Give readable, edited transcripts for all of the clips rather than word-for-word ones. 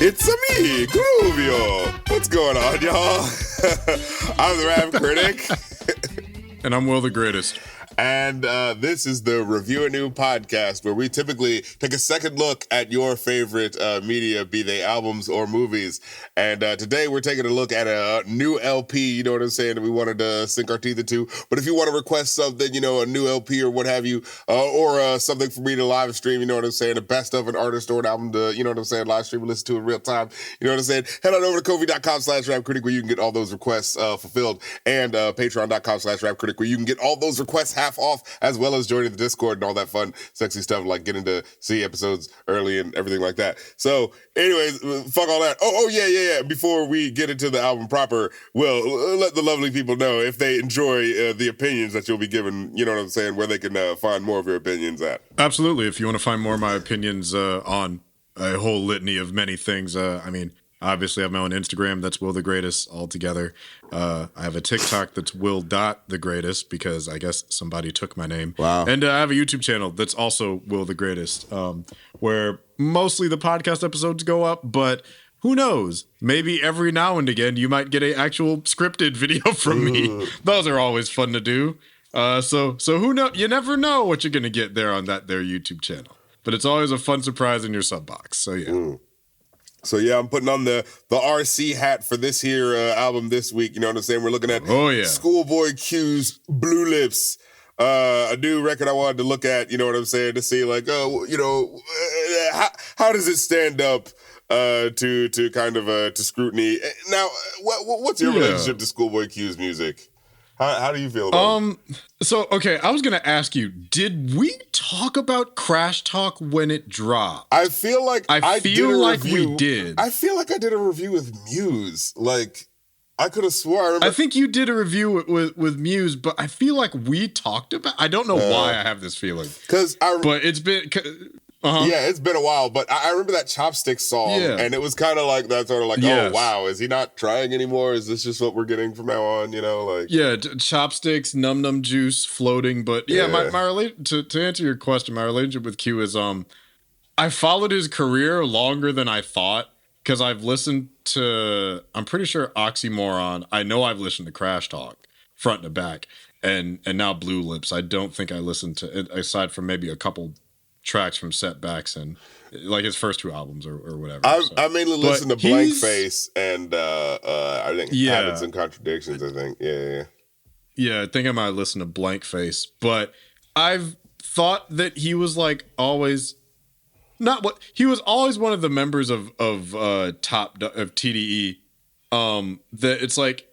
It's me, Groovio. What's going on, y'all? I'm the Rap Critic. And I'm Will the Greatest. And this is the REviewAnew podcast, where we typically take a second look at your favorite media, be they albums or movies. And today we're taking a look at a new LP, you know what I'm saying, that we wanted to sink our teeth into. But if you want to request something, you know, a new LP or what have you, or something for me to live stream, you know what I'm saying, the best of an artist or an album to, you know what I'm saying, live stream and listen to in real time, you know what I'm saying, head on over to Ko-fi.com/rapcritic where you can get all those requests fulfilled, and Patreon.com/rapcritic where you can get all those requests half off, as well as joining the Discord and all that fun, sexy stuff, like getting to see episodes early and everything like that. So, anyways, fuck all that. Oh, yeah. Before we get into the album proper, Will, let the lovely people know if they enjoy the opinions that you'll be giving, you know what I'm saying, where they can find more of your opinions at. Absolutely. If you want to find more of my opinions on a whole litany of many things, obviously I have my own Instagram, that's Will the Greatest altogether. I have a TikTok that's Will.the-greatest because I guess somebody took my name. Wow. And I have a YouTube channel that's also Will the Greatest, where mostly the podcast episodes go up, but who knows? Maybe every now and again you might get an actual scripted video from me. Those are always fun to do. So who know? You never know what you're going to get there on that their YouTube channel. But it's always a fun surprise in your sub box. So yeah. So yeah, I'm putting on the RC hat for this here album this week. You know what I'm saying? We're looking at ScHoolboy Q's Blue Lips, a new record I wanted to look at. You know what I'm saying? To see like, how does it stand up to kind of to scrutiny? Now, what's your relationship to ScHoolboy Q's music? How do you feel about it? So, okay, I was going to ask you, did we talk about Crash Talk when it dropped? I feel like we did. I feel like I did a review with Muse. Like, I could have swore. I think you did a review with Muse, but I feel like we talked about. I don't know why I have this feeling. But it's been. Yeah, it's been a while, but I remember that Chopsticks song, and it was kind of like that sort of like, oh, wow, is he not trying anymore? Is this just what we're getting from now on, you know? Like, yeah, Chopsticks, Num Num Juice, Floating, but my to answer your question, my relationship with Q is, I followed his career longer than I thought, because I've listened to, I'm pretty sure Oxymoron, I know I've listened to Crash Talk, front to back, and now Blue Lips. I don't think I listened to it, aside from maybe a couple tracks from Setbacks and like his first two albums or whatever. I mainly listen to Blank Face and I think Habits and Contradictions, I think. Yeah, I think I might listen to Blank Face, but I've thought that he was like always he was always one of the members of TDE that it's like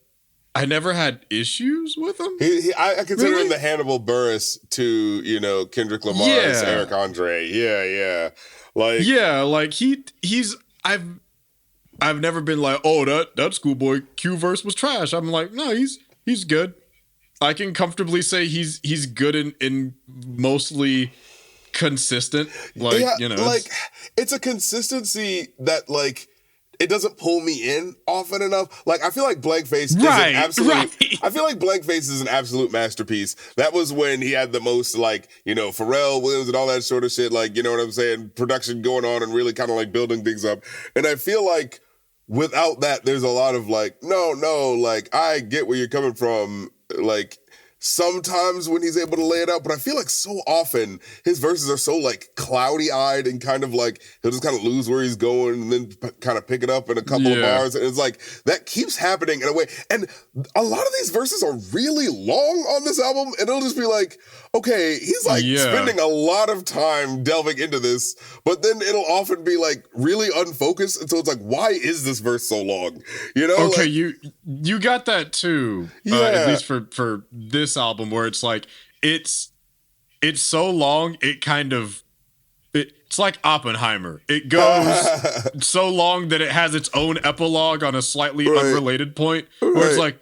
I never had issues with him. I consider him the Hannibal Buress to, you know, Kendrick Lamar's Eric Andre. Yeah. Like he's I've never been like, oh, that ScHoolboy Q verse was trash. I'm like, no, he's good. I can comfortably say he's good in mostly consistent. Like, you know, like it's a consistency that like it doesn't pull me in often enough. Like, I feel like Blank Face is an absolute... I feel like Blank Face is an absolute masterpiece. That was when he had the most, like, you know, Pharrell Williams and all that sort of shit. Like, you know what I'm saying? Production going on and really kind of, like, building things up. And I feel like without that, there's a lot of, like, no, like, I get where you're coming from. Like, sometimes when he's able to lay it out, but I feel like so often his verses are so like cloudy-eyed and kind of like he'll just kind of lose where he's going and then kind of pick it up in a couple of bars, and it's like that keeps happening in a way. And a lot of these verses are really long on this album, and it'll just be like, okay, he's like spending a lot of time delving into this, but then it'll often be like really unfocused, and so it's like, why is this verse so long? You know? Okay, like, you got that too. At least for this album, where it's like it's so long it kind of it's like Oppenheimer. It goes so long that it has its own epilogue on a slightly unrelated point where it's like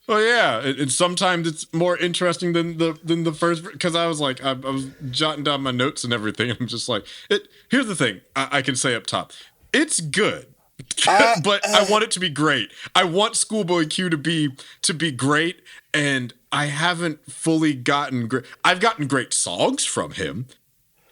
and sometimes it's more interesting than the first, because I was like I was jotting down my notes and everything, and I'm just like, here's the thing I can say up top, it's good. But I want it to be great. I want ScHoolboy Q to be great, and I haven't fully gotten great. I've gotten great songs from him,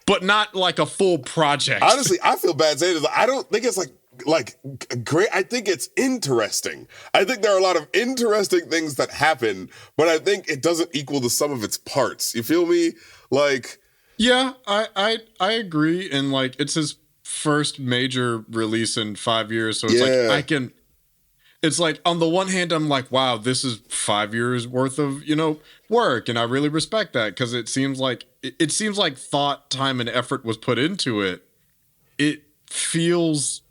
but not like a full project. Honestly, I feel bad saying this. I don't think it's like great. I think it's interesting. I think there are a lot of interesting things that happen, but I think it doesn't equal the sum of its parts. You feel me? Like, yeah, I agree. And like, it's his first major release in 5 years, so it's like I can. It's like, on the one hand, I'm like, wow, this is 5 years worth of, work. And I really respect that, because it seems like thought, time, and effort was put into it. It feels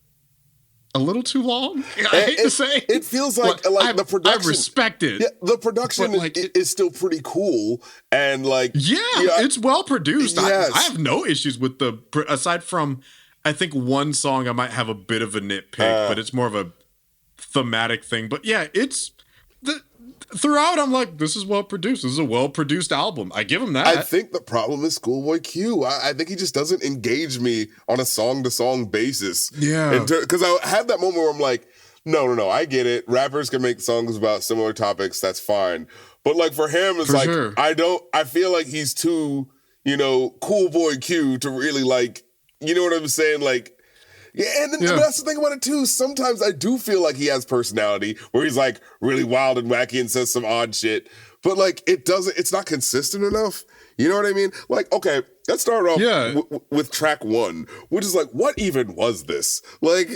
a little too long. I hate to say. It feels like the production. I respect it. Yeah, the production is still pretty cool. And like, it's well produced. Yes. I have no issues with aside from, I think one song I might have a bit of a nitpick, but it's more of a thematic thing. But yeah, throughout I'm like, this is well produced. This is a well produced album. I give him that. I think the problem is ScHoolboy Q. I think he just doesn't engage me on a song to song basis. Yeah, because I had that moment where I'm like, no, I get it. Rappers can make songs about similar topics. That's fine. But like for him, it's sure. I feel like he's too, ScHoolboy Q to really like, you know what I'm saying? Like, yeah, and that's the thing about it too. Sometimes I do feel like he has personality where he's like really wild and wacky and says some odd shit, but like it's not consistent enough. You know what I mean? Like, okay, let's start off with track 1, which is like, what even was this? Like,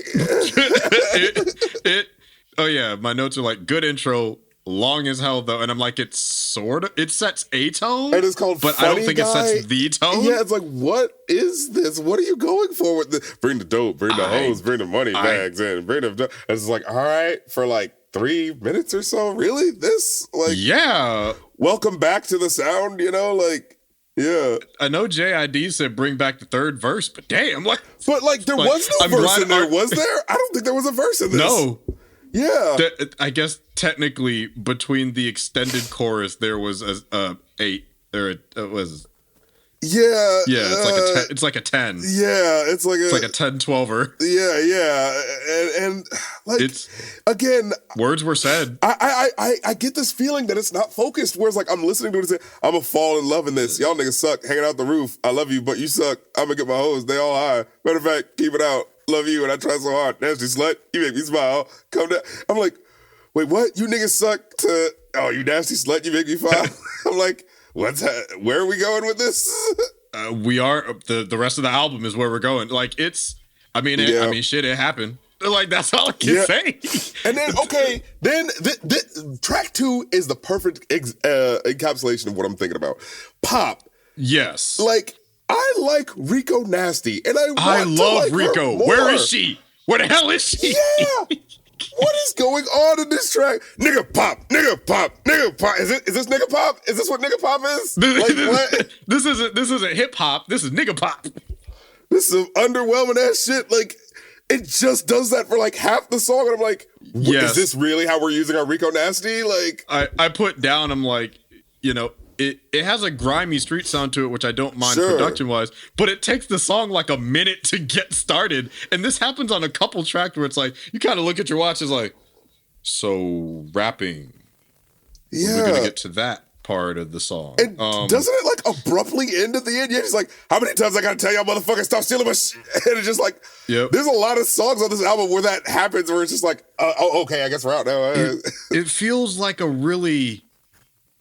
oh yeah, my notes are like, good intro, long as hell though, and I'm like, it sets a tone, and it's called but I don't think it sets the tone. Yeah, it's like, what is this? What are you going for with this? Bring the dope, bring the hoes, bring the money bags in, bring the dope. It's like, all right, for like 3 minutes or so, really? This, like, welcome back to the sound, like, yeah. I know JID said bring back the third verse, but damn, like, but like there was no verse in there, was there? I don't think there was a verse in this. No. Yeah. I guess technically between the extended chorus there was a 8 or it was. Yeah. Yeah, it's like a 10. Yeah, it's like a 10-12er. Yeah. And like, it's, again, words were said. I get this feeling that it's not focused, whereas like I'm listening to it and say, I'm gonna fall in love in this. Y'all niggas suck, hanging out the roof. I love you, but you suck. I'm gonna get my hoes. They all high. Matter of fact, keep it out. Love you, and I try so hard. Nasty slut, you make me smile. Come down. I'm like, wait, what? You niggas suck you nasty slut, you make me smile. I'm like, where are we going with this? We are the rest of the album is where we're going. Like it's, I mean, shit, it happened. Like that's all I can say. And then track 2 is the perfect encapsulation of what I'm thinking about. Pop. Yes. Like, I like Rico Nasty, and I love Rico. Where is she? Where the hell is she? Yeah. What is going on in this track? Nigga pop. Is this nigga pop? Is this what nigga pop is? Like, what? This isn't hip hop. This is nigga pop. This is some underwhelming ass shit. Like, it just does that for like half the song, and I'm like, is this really how we're using our Rico Nasty? Like, I put down, I'm like, it has a grimy street sound to it, which I don't mind production-wise, but it takes the song like a minute to get started. And this happens on a couple tracks where it's like, you kind of look at your watch, it's like, so rapping. Yeah. We're going to get to that part of the song. And doesn't it like abruptly end at the end? Yeah, it's like, how many times I got to tell y'all motherfuckers stop stealing my shit? And it's just like, there's a lot of songs on this album where that happens, where it's just like, okay, I guess we're out now. It feels like a really...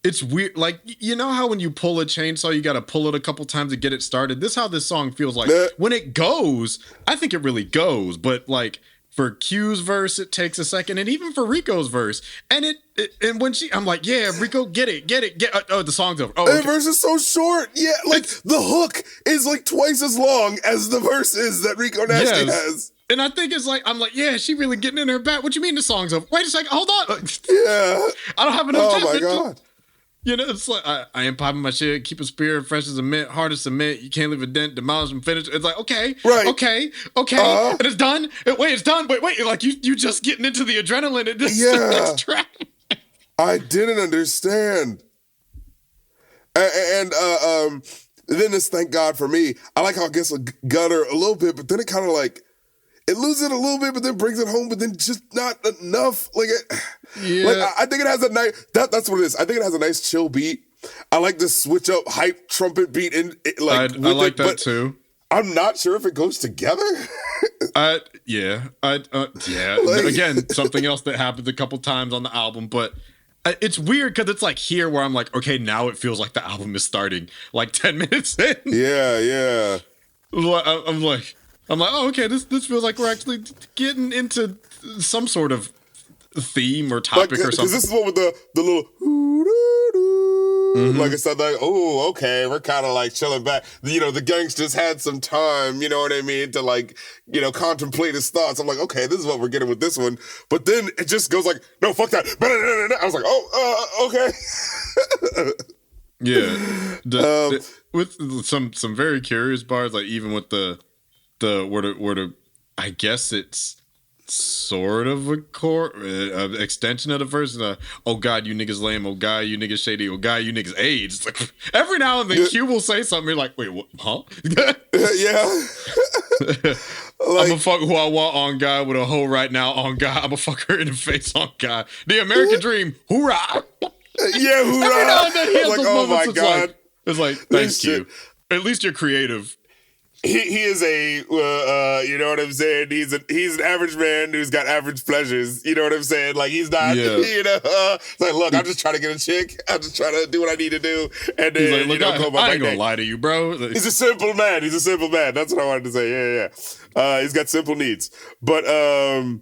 It's weird. Like, you know how when you pull a chainsaw, you got to pull it a couple times to get it started? This is how this song feels like. When it goes, I think it really goes. But like for Q's verse, it takes a second. And even for Rico's verse. And and when I'm like, yeah, Rico, get it. The song's over. Oh, okay. The verse is so short. Yeah, like the hook is like twice as long as the verse is that Rico Nasty has. And I think it's like, I'm like, yeah, she really getting in her back. What you mean the song's over? Wait a second, hold on. Yeah. I don't have enough time. Oh my God. It's like, I ain't popping my shit, keep a spirit fresh as a mint, hard as cement, you can't leave a dent, demolish and finish. It's like, okay, okay, and it's done. Wait, it's done. Wait, like you just getting into the adrenaline in this next track. I didn't understand. And then this Thank God for Me. I like how it gets a gutter a little bit, but then it kind of like, it loses it a little bit, but then brings it home, but then just not enough. Like, I think it has a nice, that's what it is. I think it has a nice chill beat. I like the switch up hype trumpet beat. I like that too. I'm not sure if it goes together. Yeah. Like, Again, something else that happened a couple times on the album, but it's weird because it's like here where I'm like, okay, now it feels like the album is starting like 10 minutes in. Yeah. I'm like, oh, okay, this feels like we're actually getting into some sort of theme or topic or something. Because this is one with the little like I said, like, oh, okay, we're kind of like chilling back. The gangsters had some time, you know what I mean, to like, contemplate his thoughts. I'm like, okay, this is what we're getting with this one. But then it just goes like, no, fuck that. I was like, okay. Yeah. With some very curious bars, like even with the where I guess it's sort of a extension of the verse. Oh God, you niggas lame. Oh God, you niggas shady. Oh God, you niggas AIDS. Like, every now and then Q will say something. You're like, wait, what? Huh? Yeah. I'm gonna fuck who I want on God with a hoe right now on God. I'm gonna fuck her in the face on God. The American dream. Hoorah. Yeah, hoorah. Every now and then he has like, those oh moments. my God. It's like, thanks, Q. At least you're creative. He is a you know what I'm saying? He's an average man who's got average pleasures. You know what I'm saying? Like he's not, it's like, look, I'm just trying to get a chick. I'm just trying to do what I need to do. And then, like, look, I ain't gonna lie to you, bro. He's a simple man. That's what I wanted to say. Yeah. He's got simple needs. But and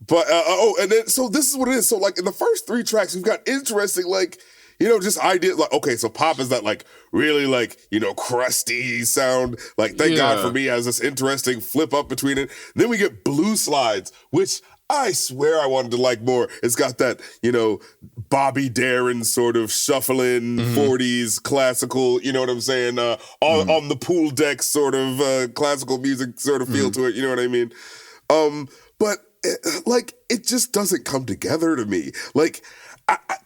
then, so this is what it is. So like in the first 3 tracks, we've got interesting, like, just ideas like, okay, so pop is that like really like, crusty sound. Like, thank God for me has this interesting flip up between it. Then we get Blue Slides, which I swear I wanted to like more. It's got that, Bobby Darin sort of shuffling 40s classical, you know what I'm saying? On the pool deck sort of classical music sort of feel to it, you know what I mean? But like, it just doesn't come together to me. Like,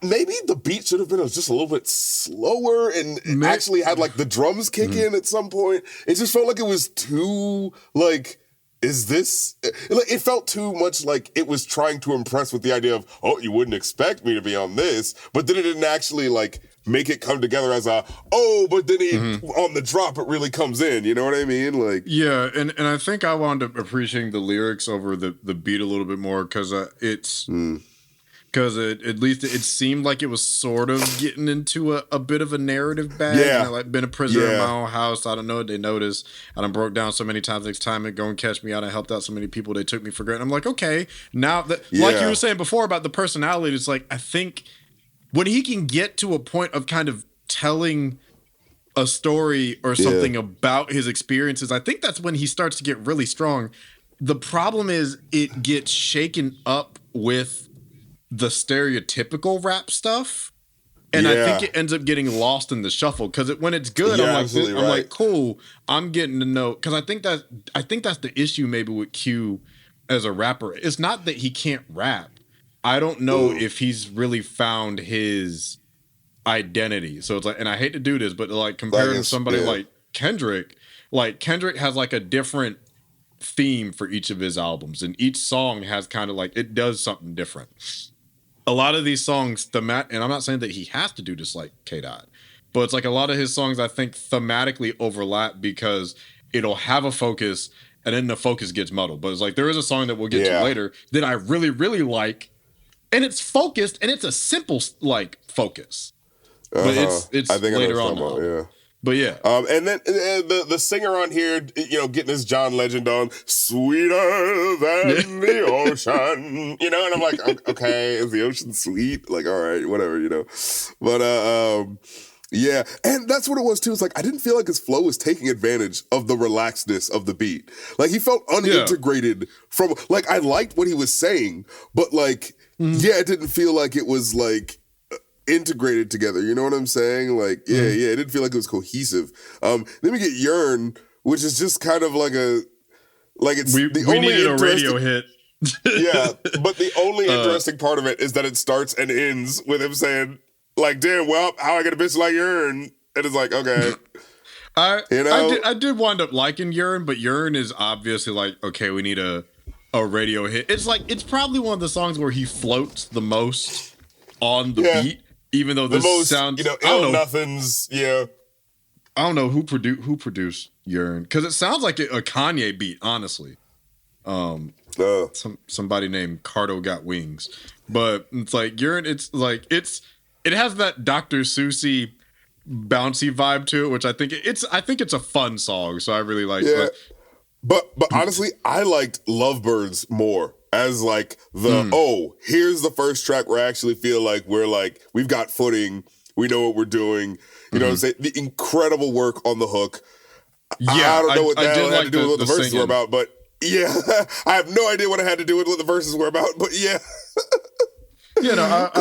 maybe the beat should have been just a little bit slower and actually had like the drums kick in at some point. It just felt like it was too like, is this? Like, it felt too much like it was trying to impress with the idea of, oh, you wouldn't expect me to be on this, but then it didn't actually like make it come together as but then on the drop it really comes in. You know what I mean? Like, yeah, and I think I wound up appreciating the lyrics over the beat a little bit more because it's. Because at least it seemed like it was sort of getting into a bit of a narrative bag. Yeah. Like, been a prisoner in my own house. I don't know what they noticed. I done broke down so many times. Next time they go and catch me out. I helped out so many people. They took me for granted. I'm like, okay. Now, like you were saying before about the personality, it's like, I think when he can get to a point of kind of telling a story or something about his experiences, I think that's when he starts to get really strong. The problem is it gets shaken up with the stereotypical rap stuff, and I think it ends up getting lost in the shuffle because when it's good, I'm like, cool. I'm getting to know, because I think that's the issue maybe with Q as a rapper. It's not that he can't rap. I don't know if he's really found his identity. So it's like, and I hate to do this, but like comparing to somebody like Kendrick has like a different theme for each of his albums, and each song has kind of like, it does something different. A lot of these songs, and I'm not saying that he has to do this like K-Dot, but it's like a lot of his songs I think thematically overlap because it'll have a focus and then the focus gets muddled. But it's like there is a song that we'll get to later that I really, really like, and it's focused and it's a simple like focus. But it's I think later on. But yeah. And then the singer on here, getting his John Legend on, sweeter than the ocean, and I'm like, okay, is the ocean sweet? Like, all right, whatever, But, yeah. And that's what it was too. It's like, I didn't feel like his flow was taking advantage of the relaxedness of the beat. Like, he felt unintegrated from, like, I liked what he was saying, but like, it didn't feel like it was like, integrated together, you know what I'm saying? Like, it didn't feel like it was cohesive. Then we get Yearn, which is just kind of like it's we needed a radio hit. Yeah, but the only interesting part of it is that it starts and ends with him saying, like, damn, well, how I get a bitch like Yearn? And it's like, okay. I did wind up liking Yearn, but Yearn is obviously like, okay, we need a radio hit. It's like, it's probably one of the songs where he floats the most on the beat. Even though this sounds, Ill Nothings, I don't know who produced Yearn, because it sounds like a Kanye beat, honestly. Somebody named Cardo Got Wings, but it's like it has that Dr. Seussy bouncy vibe to it, which I think it's a fun song, so I really like it. But honestly, I liked Lovebirds more as like here's the first track where I actually feel like we've got footing, we know what we're doing. You know what I'm saying? The incredible work on the hook. Yeah, I don't know what that had to do with what the verses were about, but yeah, I have no idea what it had to do with what the verses were about, but yeah. You know,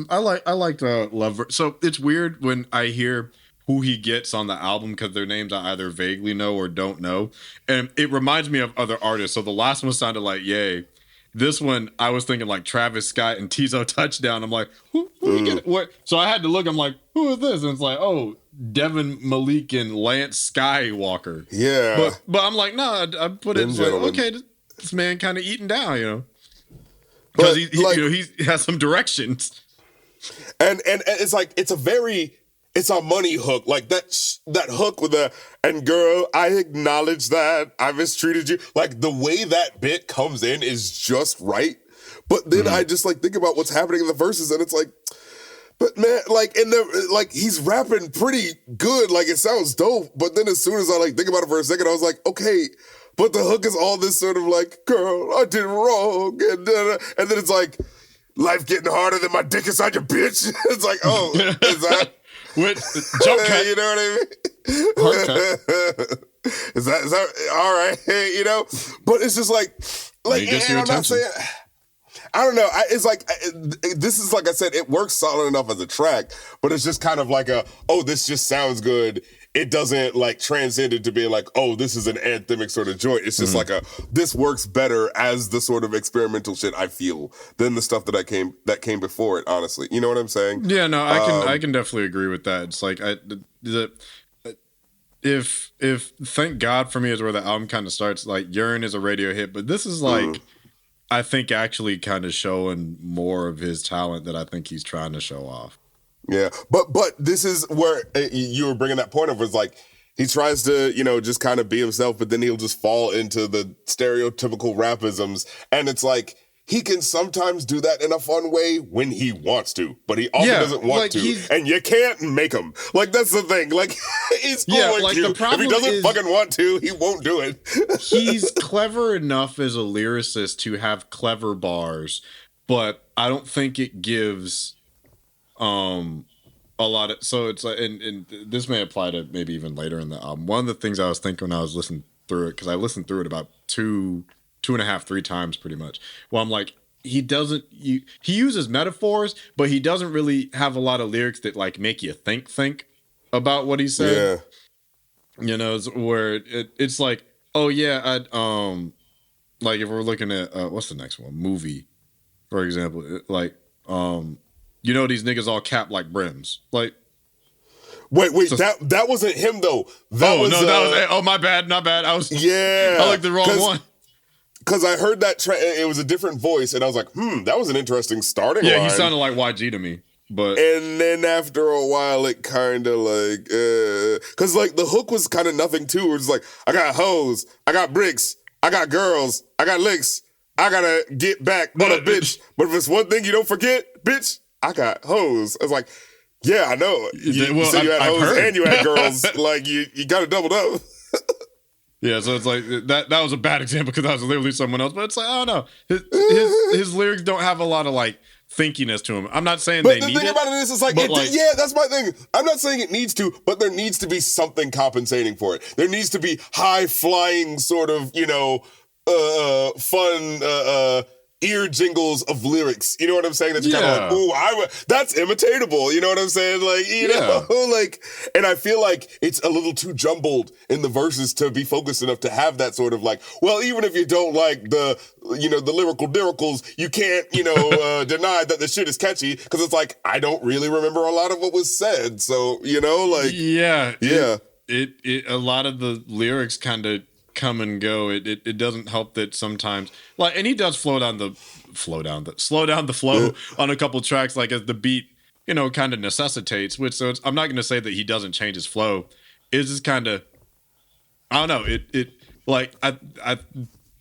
I liked Love. So it's weird when I hear who he gets on the album because their names I either vaguely know or don't know, and it reminds me of other artists. So the last one sounded like Ye. This one I was thinking like Travis Scott and Tizo Touchdown. I'm like, who you get? What? So I had to look. I'm like, who is this? And it's like, oh, Devin Malik and Lance Skywalker. Yeah, but I'm like, no, I put it like, okay, this man kind of eating down, you know. Because he has some directions, and it's like it's a money hook, like that hook with and girl, I acknowledge that I mistreated you. Like the way that bit comes in is just right, but then I just like think about what's happening in the verses, and it's like, but man, like he's rapping pretty good, like it sounds dope, but then as soon as I like think about it for a second, I was like, okay. But the hook is all this sort of like, girl, I did wrong. And then it's like, life getting harder than my dick inside your bitch. It's like, oh, is that? Jump cut. You know what I mean? Hard cut. Is that all right? You know? But it's just like and I'm not saying, I don't know. It's like, this is like I said, it works solid enough as a track, but it's just kind of like this just sounds good. It doesn't like transcend into being like, oh, this is an anthemic sort of joint. It's just like this works better as the sort of experimental shit I feel than the stuff that came before it, honestly. You know what I'm saying? Yeah, no, I can definitely agree with that. It's like if Thank God for Me is where the album kind of starts, like Urine is a radio hit, but this is like I think actually kind of showing more of his talent that I think he's trying to show off. Yeah, but this is where you were bringing that point of was like he tries to just kind of be himself, but then he'll just fall into the stereotypical rapisms, and it's like he can sometimes do that in a fun way when he wants to, but he often doesn't want to, and you can't make him. Like that's the thing. Like he's Q. If he doesn't fucking want to, he won't do it. He's clever enough as a lyricist to have clever bars, but I don't think it gives. A lot of so it's like and this may apply to maybe even later in the album. One of the things I was thinking when I was listening through it, because I listened through it about two and a half, 3 times pretty much. Well, I'm like, he uses metaphors, but he doesn't really have a lot of lyrics that like make you think about what he said. Yeah. You know, where it's like, oh yeah, like if we're looking at what's the next one? Movie, for example, like you know these niggas all cap like brims. Like, wait, so, that wasn't him though. That was my bad, not bad. I like the wrong one. Because I heard that it was a different voice, and I was like, that was an interesting starting line. Yeah, he sounded like YG to me. But and then after a while, it kind of like, because like the hook was kind of nothing too. It was like, I got hoes, I got bricks, I got girls, I got licks, I gotta get back on a bitch. But if it's one thing you don't forget, bitch, I got hoes. It's like, yeah, I know. You said you had hoes and you had girls. Like, you got to double up. Yeah, so it's like, that was a bad example because that was literally someone else. But it's like, I don't know. His lyrics don't have a lot of, like, thinkiness to him. I'm not saying they need it. But the thing about it is, it's like, yeah, that's my thing. I'm not saying it needs to, but there needs to be something compensating for it. There needs to be high-flying sort of, fun, ear jingles of lyrics, you know what I'm saying? That's kind of like, ooh, that's imitatable, you know what I'm saying? Like, you know, like, and I feel like it's a little too jumbled in the verses to be focused enough to have that sort of like, well, even if you don't like the lyrical diricals, you can't, deny that the shit is catchy, because it's like, I don't really remember a lot of what was said, so, like. Yeah. It a lot of the lyrics kind of come and go. It doesn't help that sometimes, like, and he does slow down the flow on a couple tracks, like as the beat kind of necessitates, which, so I'm not going to say that he doesn't change his flow. It's just kind of, I don't know, it like I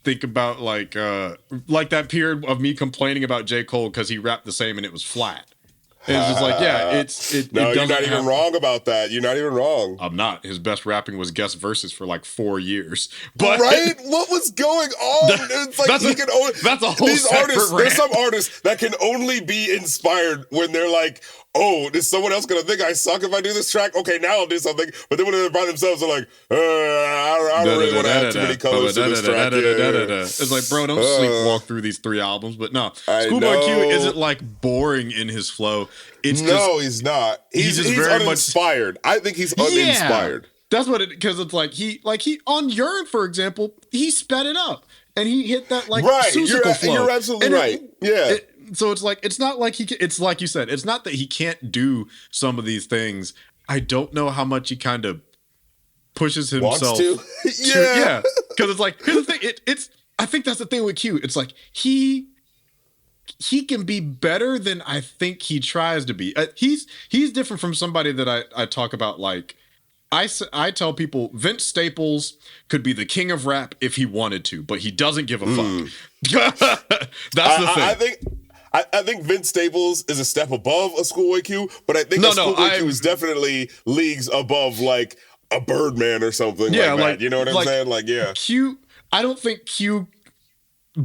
think about like that period of me complaining about J. Cole because he rapped the same and it was flat. It's just like, no, you're not even wrong about that. You're not even wrong. I'm not. His best rapping was guest verses for like 4 years. But right? What was going on? It's like that's a whole these artists. rant. There's some artists that can only be inspired when they're like, oh, is someone else gonna think I suck if I do this track? Okay, now I'll do something. But then when they're by themselves, they're like, I don't really want to add too many colors to this track. It's like, bro, don't sleepwalk through these 3 albums. But no, ScHoolboy Q isn't like boring in his flow. It's he's not. He's very uninspired. I think he's uninspired. That's what it, because it's like he on Yearn, for example, he sped it up and he hit that like Susical flow. You're absolutely right. So it's like, it's not like it's like you said, it's not that he can't do some of these things. I don't know how much he kind of pushes himself to. Yeah. Because it's like, here's the thing. It's I think that's the thing with Q. It's like he can be better than I think he tries to be. He's different from somebody that I talk about. Like I tell people Vince Staples could be the king of rap if he wanted to, but he doesn't give a fuck. That's the thing. I think Vince Staples is a step above a ScHoolboy Q, but I think ScHoolboy Q is definitely leagues above like a Birdman or something like that. You know what I'm saying? Like, yeah. Q, I don't think Q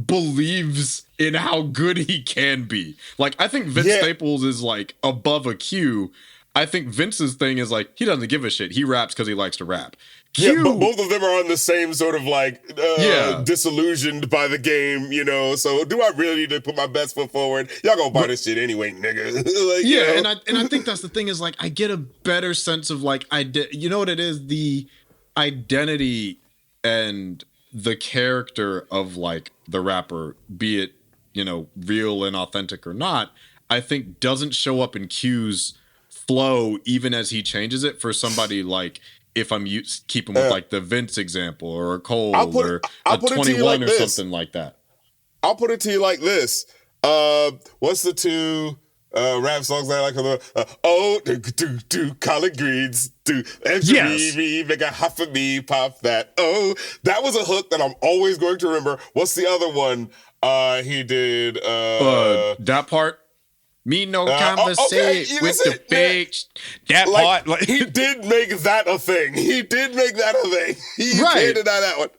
believes in how good he can be. Like, I think Vince Staples is like above a Q. I think Vince's thing is like, he doesn't give a shit. He raps because he likes to rap. Yeah, but both of them are on the same sort of like disillusioned by the game, you know. So do I really need to put my best foot forward? Y'all gonna buy this shit anyway, nigga. Like, yeah, you know? and I think that's the thing is like I get a better sense of like you know what it is, the identity and the character of like the rapper, be it, you know, real and authentic or not, I think doesn't show up in Q's flow even as he changes it for somebody like. If I'm keeping with like the Vince example or a Cole or a 21 or something like that. I'll put it to you like this. What's the 2 rap songs that I like? Collard greens, make a hot for me, pop that. Oh, that was a hook that I'm always going to remember. What's the other one? He did that part. Me no conversate with the bitch. That part, like he did make that a thing. He did make that a thing. You can't deny that one.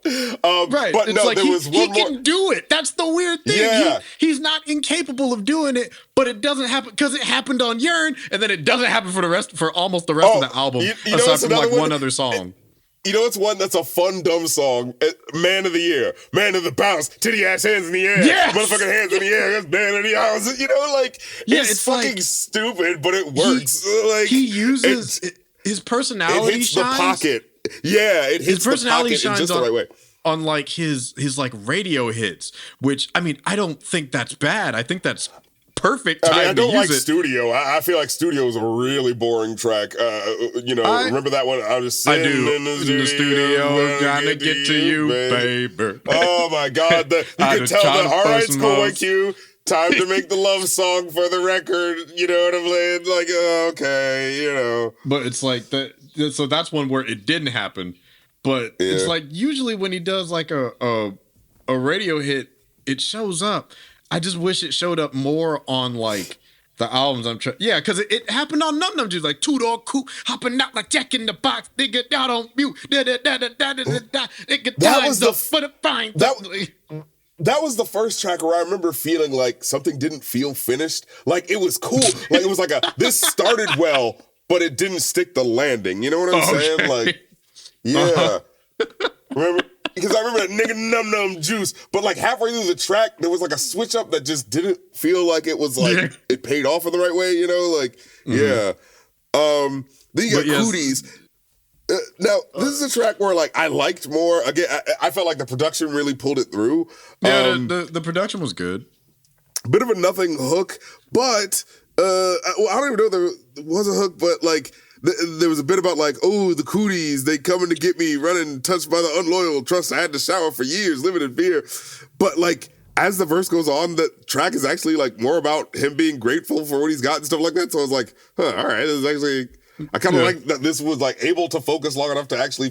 Right, but it's no, like there was one more. He can do it. That's the weird thing. Yeah. He's not incapable of doing it, but it doesn't happen because it happened on Yearn, and then it doesn't happen for almost the rest of the album, aside from like one other song. You know, it's one that's a fun, dumb song. Man of the Year. Man of the Bounce. Titty ass hands in the air. Yes! Motherfucking hands in the air. That's man of the house. You know, like, it's fucking like, stupid, but it works. He uses his personality. It hits the pocket. Yeah, it hits the pocket in just the right way. On like his like radio hits, which, I mean, I don't think that's bad. I think that's perfect time I don't to use like it. Studio. I feel like Studio is a really boring track. You know, remember that one? I'm just sitting in the studio trying to get to you, baby. Oh my God. You can tell that, all right, ScHoolboy Q, time to make the love song for the record. You know what I'm saying? Like, okay, you know. But it's like that. So that's one where it didn't happen. But it's like usually when he does like a radio hit, it shows up. I just wish it showed up more on like the albums I'm trying. Yeah, because it happened on Num Num Juice, like 2-door coupe, hopping out like Jack in the Box, nigga out on mute. That was the first track where I remember feeling like something didn't feel finished. Like it was cool. Like it was like this started well, but it didn't stick the landing. You know what I'm saying? Like, yeah. Remember? Because I remember that nigga Num Num Juice, but like halfway through the track, there was like a switch up that just didn't feel like it was like it paid off in the right way, you know? Like, yeah. Then you got Cooties. Now, this is a track where like I liked more. Again, I felt like the production really pulled it through. Yeah, the production was good. Bit of a nothing hook, but I don't even know if there was a hook, but like there was a bit about like, oh, the cooties, they coming to get me, running, touched by the unloyal, trust I had to shower for years, living in fear. But like, as the verse goes on, the track is actually like more about him being grateful for what he's got and stuff like that. So I was like, all right, this is actually I kind of like that this was like able to focus long enough to actually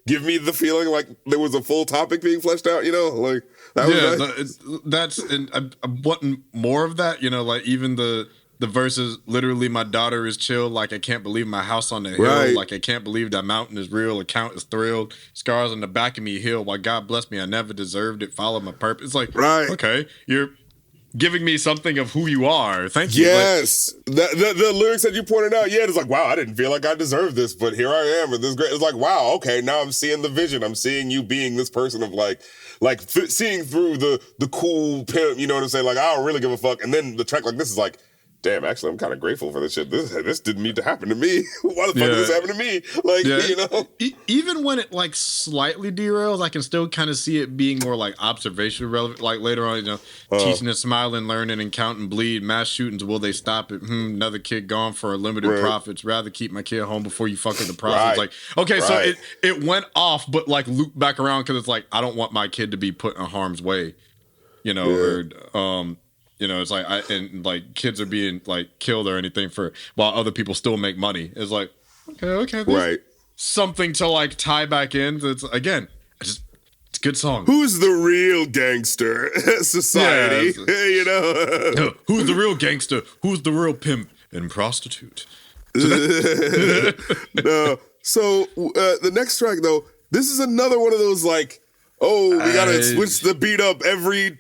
give me the feeling like there was a full topic being fleshed out, you know, like that was nice. That's, and I want more of that, you know, like even the verses, literally, my daughter is chill, like I can't believe my house on the hill, like I can't believe that mountain is real, account is thrilled, scars on the back of me heal, why God bless me, I never deserved it, follow my purpose. It's like, okay, you're giving me something of who you are. Thank you. Yes. The lyrics that you pointed out, it's like, wow, I didn't feel like I deserved this, but here I am. And this great. It's like, wow, okay, now I'm seeing the vision. I'm seeing you being this person of seeing through the cool pimp, you know what I'm saying? Like, I don't really give a fuck. And then the track like this is like, damn, actually, I'm kind of grateful for this shit. This didn't need to happen to me. Why the fuck did this happen to me? Like, you know? Even when it, like, slightly derails, I can still kind of see it being more, like, observation relevant. Like, later on, you know, teaching and smiling, learning and counting bleed, mass shootings, will they stop it? Another kid gone for limited profits. Rather keep my kid home before you fuck with the profits. Like, okay, so it went off, but, like, looped back around because it's like, I don't want my kid to be put in harm's way, you know, or, you know, it's like, like kids are being like killed or anything while other people still make money. It's like, okay, something to like tie back in. It's again, it's a good song. Who's the real gangster? Society, you know. Who's the real gangster? Who's the real pimp and prostitute? So the next track though, this is another one of those like, oh, we gotta switch the beat up every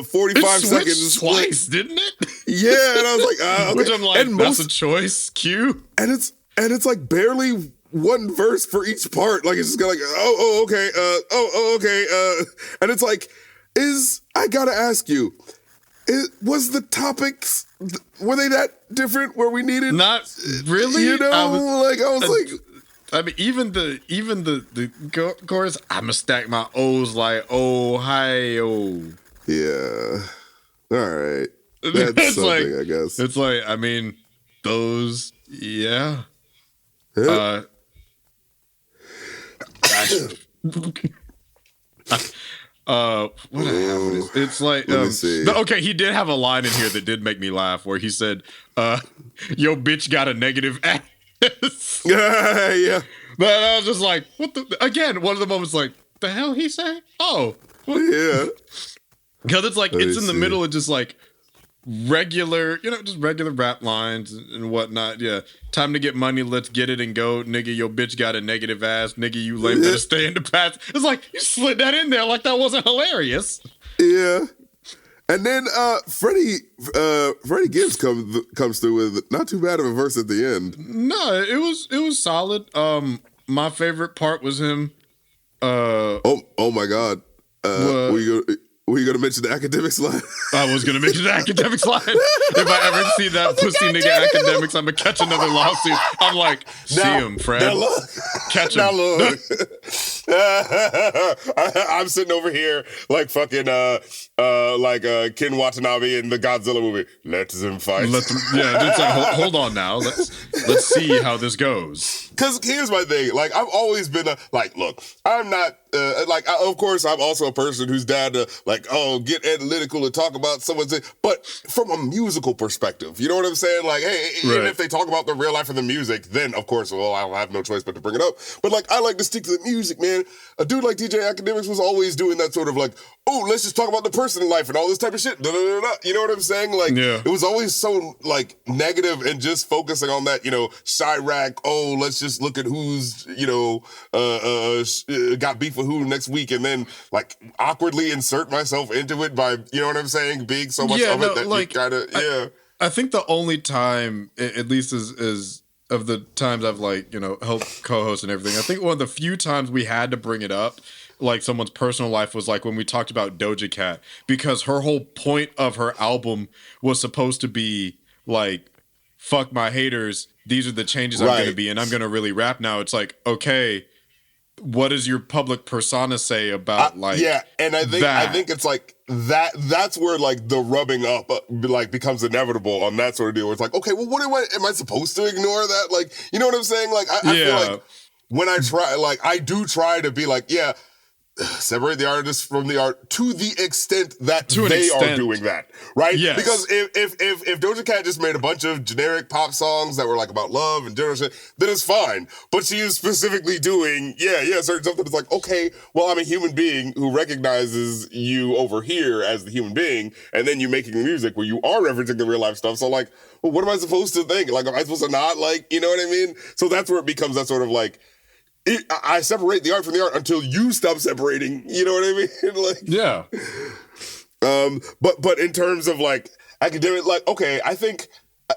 45 seconds. Twice, didn't it? Yeah, and I was like, okay. Which I'm like, that's a choice, Q. And it's like barely one verse for each part. Like it's just like, okay, and it's like, I gotta ask you, was the topics, were they that different where we needed? Not really. You know, I was like. I mean, even the chorus, I'ma stack my O's like Ohio. Yeah. All right. That's something, like, I guess. It's like, I mean, those, yeah. Yeah. What I have with this? It's like, okay, he did have a line in here that did make me laugh where he said, yo, bitch got a negative ass. Yeah. But I was just like, what the? Again, one of the moments like, the hell he say? Oh. What? Yeah. Because it's like, it's in the middle of just like regular, you know, just regular rap lines and whatnot. Yeah. Time to get money, let's get it and go. Nigga, your bitch got a negative ass. Nigga, you lame, better stay in the past. It's like, you slid that in there like that wasn't hilarious. Yeah. And then Freddie Gibbs comes through with not too bad of a verse at the end. No, it was solid. My favorite part was him. Oh my God. Were you gonna mention the academics line? I was gonna mention the academics line. If I ever see that pussy nigga academics, I'm gonna catch another lawsuit. I'm like, see him, Fred. Catch him. Now look. I'm sitting over here like fucking Ken Watanabe in the Godzilla movie. Let them fight. It's like, hold on now. Let's see how this goes. Because here's my thing. Like, I've always been look, I'm not of course, I'm also a person who's down to get analytical and talk about someone's thing, but from a musical perspective, you know what I'm saying? Like, hey, even if they talk about the real life of the music, then of course, I'll have no choice but to bring it up. But like, I like to stick to the music, man. A dude like DJ Academics was always doing that sort of like, oh, let's just talk about the personal life and all this type of shit. You know what I'm saying? Like, it was always so like negative and just focusing on that, you know, Chirac. Oh, let's just look at who's, got beef with who next week, and then like awkwardly insert myself into it by, you know what I'm saying, being so much of it that like, you gotta, I think the only time, at least is of the times I've like, you know, helped co-host and everything, I think one of the few times we had to bring it up, like someone's personal life, was like when we talked about Doja Cat, because her whole point of her album was supposed to be like, fuck my haters, these are the changes I'm going to be, and I'm going to really rap now. It's like, okay, what does your public persona say about and I think it's like that's where like the rubbing up like becomes inevitable on that sort of deal where it's like, okay, well, am I supposed to ignore that? Like, you know what I'm saying? Like I feel like when I try, like I do try to be like, separate the artist from the art to the extent that they are doing that, right? Yes. Because if Doja Cat just made a bunch of generic pop songs that were like about love and general shit, then it's fine. But she is specifically doing, certain stuff that's like, okay, well, I'm a human being who recognizes you over here as the human being, and then you making music where you are referencing the real life stuff. So like, well, what am I supposed to think? Like, am I supposed to not like, you know what I mean? So that's where it becomes that sort of like, I separate the art from the art until you stop separating. You know what I mean? Like, yeah. But in terms of like academic, like, okay, I think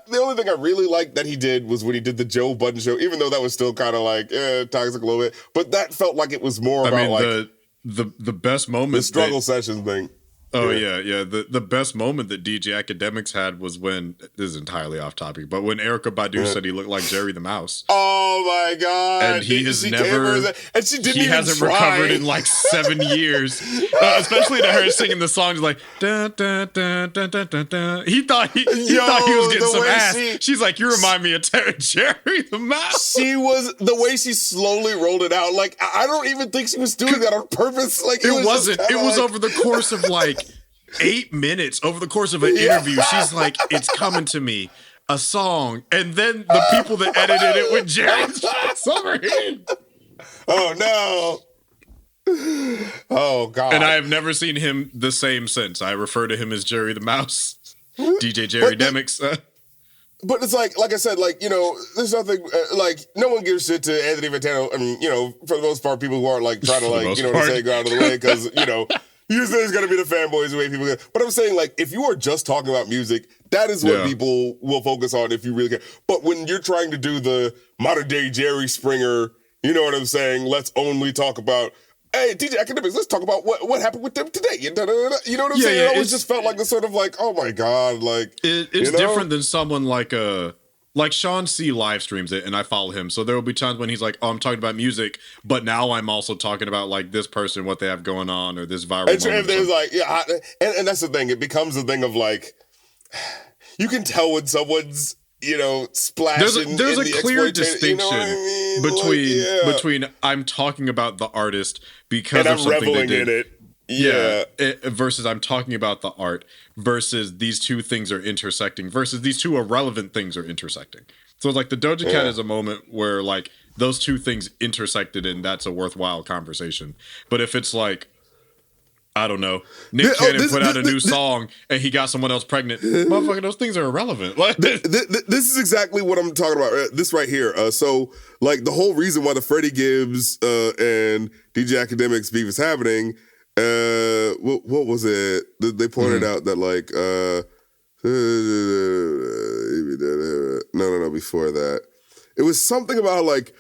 the only thing I really liked that he did was when he did the Joe Budden show, even though that was still kind of like toxic a little bit. But that felt like it was more about like the best moment, the struggle session thing. Oh yeah. The best moment that DJ Academics had was when, this is entirely off topic, but when Erykah Badu said he looked like Jerry the Mouse. Oh my god! And he has never, and she didn't he even hasn't try. recovered in like 7 years. Especially to her singing the songs like da da da da da da da. He thought he was getting some ass. She's like, you remind me of Jerry the Mouse. She was, the way she slowly rolled it out. Like, I don't even think she was doing that on purpose. Like, it wasn't. It was over the course of like 8 minutes, over the course of an interview. She's like, it's coming to me, a song, and then the people that edited it with Jerry's over here. Oh no. Oh god. And I have never seen him the same since. I refer to him as Jerry the Mouse. DJ Jerry Demix. But it's like I said, like, you know, there's nothing, like, no one gives shit to Anthony Fantano. I mean, you know, for the most part, people who aren't, like, trying to, like, you know what I'm saying, go out of the way, because, you know, usually there's going to be the fanboys the way people get. But I'm saying, like, if you are just talking about music, that is what people will focus on if you really care. But when you're trying to do the modern-day Jerry Springer, you know what I'm saying, let's only talk about, hey, DJ Academics, let's talk about what happened with them today. You know what I'm saying? It always just felt like the sort of like, oh my God, like it's different than someone like Sean C live streams it, and I follow him. So there will be times when he's like, oh, I'm talking about music, but now I'm also talking about like this person, what they have going on, or this viral moment. And there's like, and that's the thing. It becomes a thing of like, you can tell when someone's, you know, splashing. There's a clear distinction, you know what I mean? between I'm talking about the artist because and of I'm something reveling they did. in it. Versus I'm talking about the art, versus these two things are intersecting, versus these two irrelevant things are intersecting. So like the Doja Cat is a moment where like those two things intersected, and that's a worthwhile conversation. But if it's like, I don't know, Nick Cannon put out a new song and he got someone else pregnant, motherfucker, those things are irrelevant. This is exactly what I'm talking about. This right here. So like the whole reason why the Freddie Gibbs and DJ Academics beef is happening. What was it? They pointed out that like no, before that. It was something about like,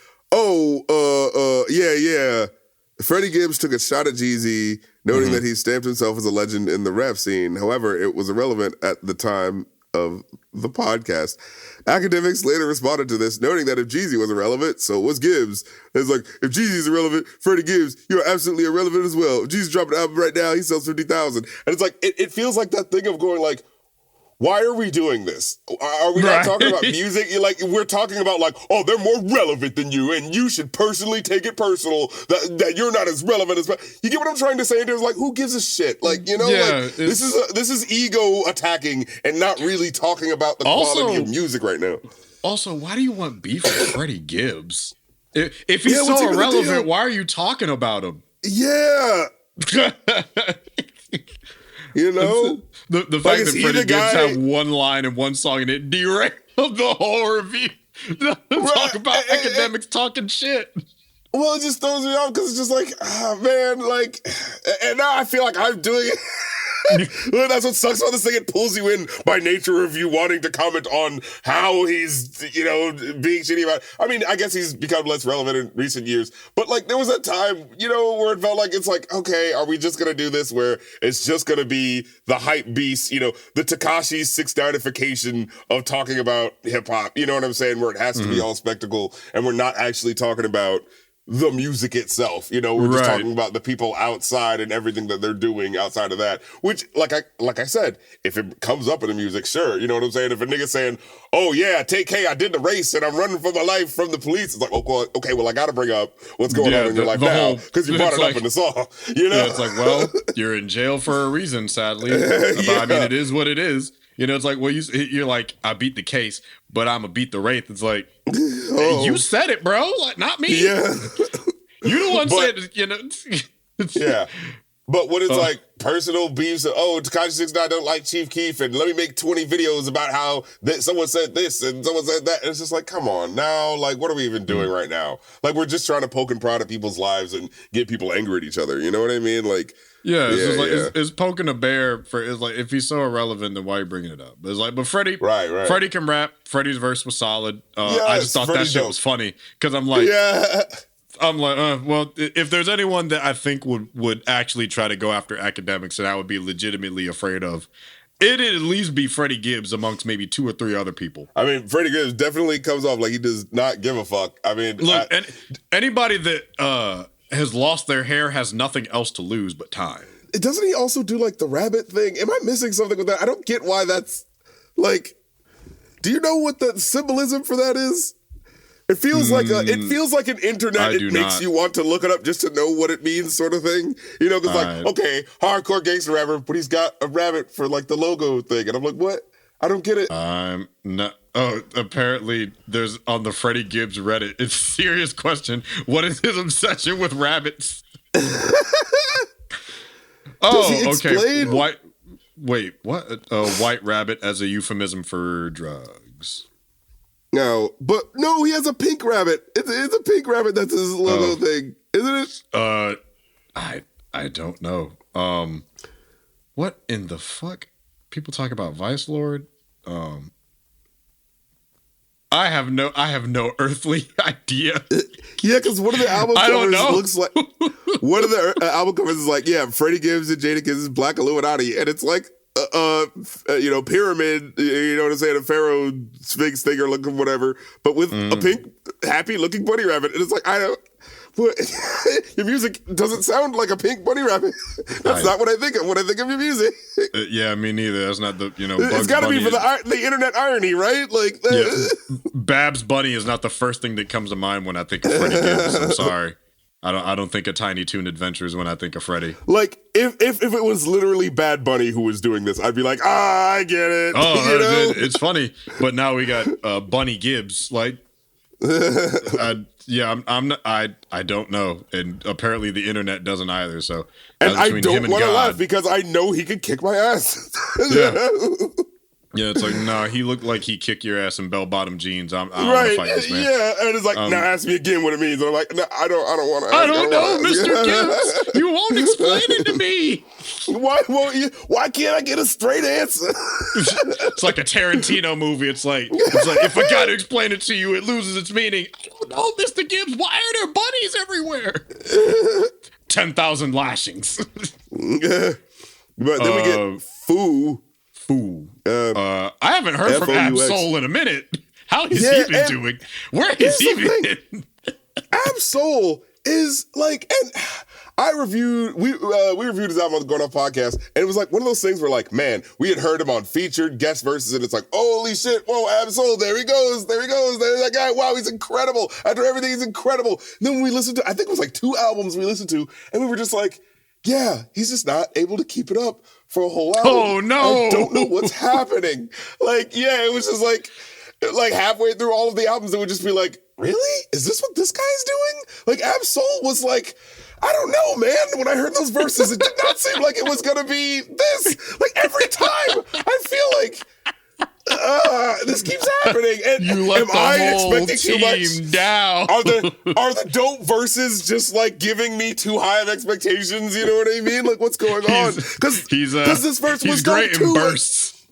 Freddie Gibbs took a shot at Jeezy, noting that he stamped himself as a legend in the rap scene. However, it was irrelevant at the time of the podcast. Academics later responded to this, noting that if Jeezy was irrelevant, so was Gibbs. It's like, if Jeezy's irrelevant, Freddie Gibbs, you're absolutely irrelevant as well. If Jeezy's dropping an album right now, he sells 50,000. And it's like, it feels like that thing of going like, why are we doing this? Are we not talking about music? We're talking about like, oh, they're more relevant than you, and you should personally take it personal that you're not as relevant as. You get what I'm trying to say? There's like, who gives a shit? Like, you know, this is ego attacking and not really talking about the quality of music right now. Also, why do you want beef with Freddie Gibbs? If he's so irrelevant, why are you talking about him? Yeah. You know, the fact that Freddie Gibbs had one line in one song and it derailed the whole review. Talk about academics talking shit. Well, it just throws me off because it's just like, man, like, and now I feel like I'm doing it. That's what sucks about this thing. It pulls you in by nature of you wanting to comment on how he's, you know, being shitty about it. I mean, I guess he's become less relevant in recent years. But, like, there was that time, you know, where it felt like it's like, okay, are we just going to do this where it's just going to be the hype beast, you know, the Tekashi 6ix9ification of talking about hip-hop, you know what I'm saying, where it has to be all spectacle and we're not actually talking about, the music itself. You know, we're just talking about the people outside and everything that they're doing outside of that, which like I said, if it comes up in the music, sure. You know what I'm saying? If a nigga saying, oh yeah, I did the race and I'm running for my life from the police. It's like, okay, well, I got to bring up what's going on in your life now because you brought it up in the song. You know? Yeah, it's like, well, you're in jail for a reason, sadly. I mean, it is what it is. You know, it's like, well, you're like, I beat the case, but I'm going to beat the wraith. It's like, hey, you said it, bro. Like, not me. Yeah. You the one said, you know. Yeah. But when it's like personal beefs, Tekashi 69 don't like Chief Keef, and let me make 20 videos about how someone said this and someone said that. And it's just like, come on now. Like, what are we even doing right now? Like, we're just trying to poke and prod at people's lives and get people angry at each other. You know what I mean? Like, it's poking a bear for, it's like, if he's so irrelevant, then why are you bringing it up? It's like, but Freddie can rap. Freddie's verse was solid. I just thought Freddie that shit was funny because I'm like, well, if there's anyone that I think would actually try to go after academics and I would be legitimately afraid of, it'd at least be Freddie Gibbs amongst maybe 2 or 3 other people. I mean, Freddie Gibbs definitely comes off like he does not give a fuck. I mean, look, anybody that has lost their hair has nothing else to lose but time. Doesn't he also do like the rabbit thing? Am I missing something with that? I don't get why that's like. Do you know what the symbolism for that is? It feels like an internet. It makes you want to look it up just to know what it means, sort of thing. You know, because like, okay, hardcore gangster rapper, but he's got a rabbit for like the logo thing, and I'm like, what? I don't get it. I'm not. Oh, apparently there's on the Freddie Gibbs Reddit. It's a serious question. What is his obsession with rabbits? Okay. Wait, what? White rabbit as a euphemism for drugs. No, he has a pink rabbit. It's a pink rabbit. That's his logo thing, isn't it? I don't know. What in the fuck? People talk about Vice Lord. I have no earthly idea. Yeah, because one of the album covers looks like one of the album covers is like, Freddie Gibbs and Jadakiss' Black Illuminati, and it's like pyramid, you know what I'm saying, a pharaoh sphinx thing or looking whatever, but with a pink happy looking bunny rabbit, and it's like, I don't. Your music doesn't sound like a pink bunny rabbit. That's not what I think of when I think of your music. Yeah, me neither. That's not the It's got to be for the internet irony, right? Like, Babs Bunny is not the first thing that comes to mind when I think of Freddie Gibbs. I'm sorry. I don't think of Tiny Toon Adventures when I think of Freddie. Like, if it was literally Bad Bunny who was doing this, I'd be like, I get it. Oh, it's funny. But now we got Bunny Gibbs. Like, I don't know, and apparently the internet doesn't either. So, and I don't want to laugh because I know he could kick my ass. Yeah, it's like, he looked like he kicked your ass in bell-bottom jeans. I don't want to fight this man. Yeah, and it's like, ask me again what it means. And I'm like, I don't want to. I don't know, Mr. Gibbs. You won't explain it to me. Why won't you? Why can't I get a straight answer? It's like a Tarantino movie. It's like if I got to explain it to you, it loses its meaning. I don't know, Mr. Gibbs. Why are there bunnies everywhere? 10,000 lashings. But then we get Foo. I haven't heard from Ab-Soul in a minute. How is he been doing? Where is he been? Ab-Soul is like, and we reviewed his album on the Going Off podcast, and it was like one of those things where like, man, we had heard him on featured guest verses, and it's like, holy shit, whoa, Ab-Soul, there he goes, there's that guy, wow, he's incredible. After everything, he's incredible. And then when we listened to, I think it was like 2 albums we listened to, and we were just like, yeah, he's just not able to keep it up for a whole album. Oh no! I don't know what's happening. Like, it was just like halfway through all of the albums, it would just be like, really? Is this what this guy's doing? Like, Ab-Soul was like, I don't know, man. When I heard those verses, it did not seem like it was gonna be this. Like every time, I feel like this keeps happening. And am I expecting too much? Down. Are the dope verses just like giving me too high of expectations? You know what I mean? Like, what's going on? Because this verse was great dope too. In bursts.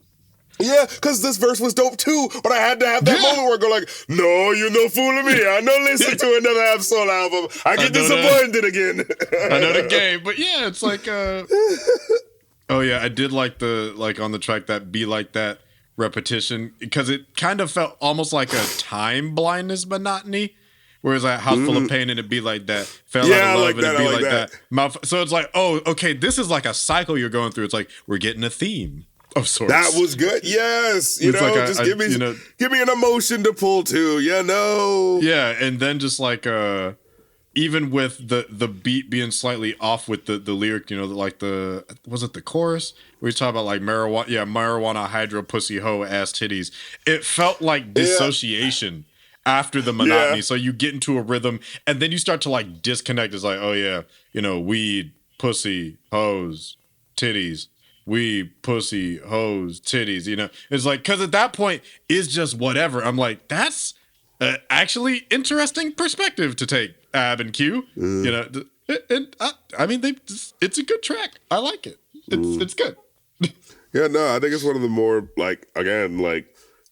Yeah, because this verse was dope too, but I had to have that moment where I go like, no, you're no fooling me. I know listen to another Ab-Soul album. I get disappointed again. I know the game, but yeah, it's like, oh yeah, I did like on the track that Be Like That repetition, because it kind of felt almost like a time blindness monotony, where it's like house full of pain and it be like that. Fell out of love and it be like that. So it's like, oh, okay, this is like a cycle you're going through. It's like we're getting a theme of sorts. That was good. Yes, you know, like just give me an emotion to pull to. Yeah, and then just like even with the beat being slightly off with the lyric, you know, like was it the chorus where you talk about like marijuana, hydro, pussy, hoe, ass, titties. It felt like dissociation after the monotony. So you get into a rhythm and then you start to like disconnect. It's like, oh yeah, you know, weed, pussy, hoes, titties. Weed, pussy, hoes, titties. You know, it's like, because at that point it's just whatever. I'm like, that's actually interesting perspective to take. Ab and Q, you know, and I mean, it's a good track. I like it. It's good. Yeah, no, I think it's one of the more like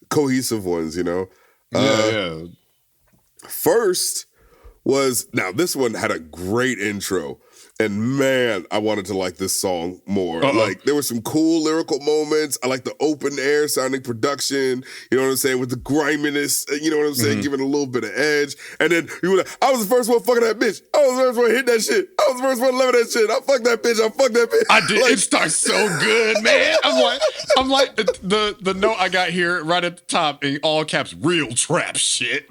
cohesive ones. You know, First was this one had a great intro. And man, I wanted to like this song more. Like there were some cool lyrical moments. I like the open air sounding production. You know what I'm saying? With the griminess, you know what I'm saying? Giving a little bit of edge. And then I was the first one fucking that bitch. I was the first one hit that shit. I was the first one loving that shit. I fucked that bitch. I fucked that bitch. I did. Like, it starts so good, man. I'm like the note I got here right at the top in all caps, real trap shit.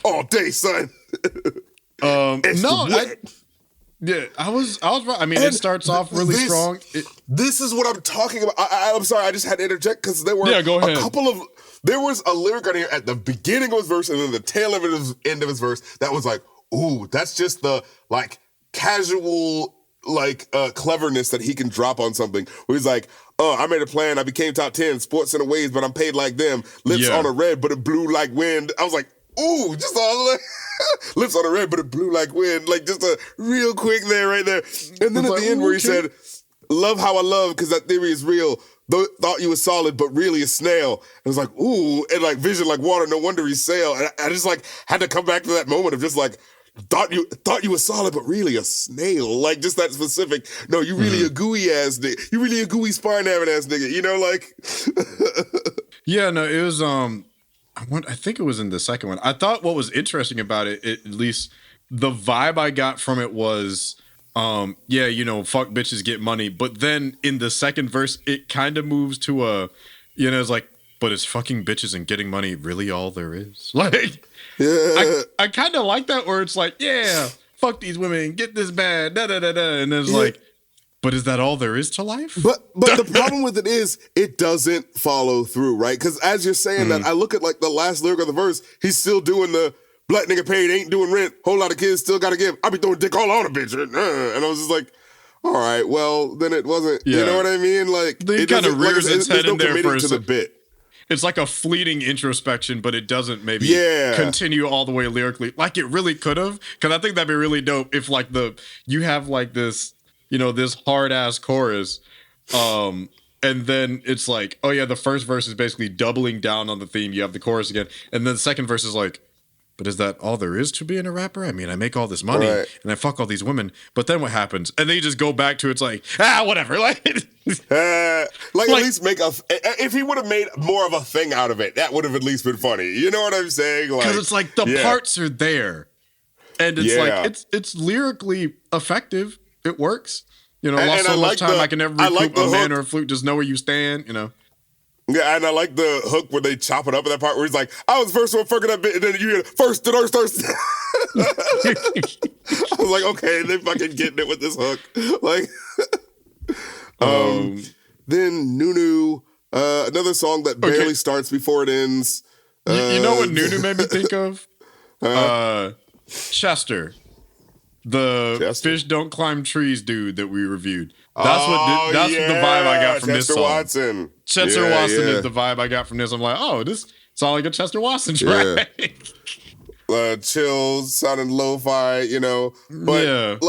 All day, son. Yeah, I was right. I mean, it starts off really strong. This is what I'm talking about. I'm sorry, I just had to interject because there were go ahead. There was a lyric on here at the beginning of his verse and then the tail of end of his verse that was like, ooh, that's just the like casual cleverness that he can drop on something. Where he's like, oh, I made a plan. I became top 10, sports in a ways, but I'm paid like them. Lips on a red, but it blew like wind. I was like, ooh, just all like lips on a red, but it blew like wind. Like just a real quick there, right there. And then at the end where he said, love how I love because that theory is real. Thought you was solid, but really a snail. And it was like, ooh, and like vision like water, no wonder he sail. And I just like had to come back to that moment of just like, thought you was solid, but really a snail. Like just that specific, no, you really a gooey ass nigga. You really a gooey spine having ass nigga, you know, like. Yeah, no, it was, I think it was in the second one. I thought what was interesting about it, at least the vibe I got from it was, you know, fuck bitches get money. But then in the second verse, it kind of moves to a, you know, it's like, but is fucking bitches and getting money really all there is? Like, I kind of like that where it's like, yeah, fuck these women, get this bad, da da da da, and then it's like, but is that all there is to life? But the problem with it is it doesn't follow through, right? Because as you're saying that, I look at like the last lyric of the verse, he's still doing the black nigga paid, ain't doing rent, whole lot of kids still gotta give. I be throwing dick all on a bitch. And I was just like, all right, well, then it wasn't, you know what I mean? Like, it kind of rears its head in there for the bit. It's like a fleeting introspection, but it doesn't maybe continue all the way lyrically like it really could have. Because I think that'd be really dope if like you have like this, you know, this hard ass chorus, and then it's like, oh yeah, the first verse is basically doubling down on the theme. You have the chorus again, and then the second verse is like, but is that all there is to being a rapper? I mean, I make all this money and I fuck all these women, but then what happens? And then you just go back to it's like, whatever. Like at least make if he would have made more of a thing out of it, that would have at least been funny. You know what I'm saying? Because it's like the parts are there, and it's like it's lyrically effective. It works. You know, lost so much time I can never recoup a man or a flute. Just know where you stand. You know. Yeah, and I like the hook where they chop it up in that part where he's like, I was the first one fucking that bit, and then you hear first. I was like, okay, they fucking getting it with this hook. Like, then Nunu, another song that barely starts before it ends. You know what Nunu made me think of? Chester. The fish don't climb trees dude that we reviewed. That's what the vibe I got from this song. Watson. Chester Watson is the vibe I got from this. I'm like, oh, this sounds like a Chester Watson track. Chill, sounding lo-fi, you know. But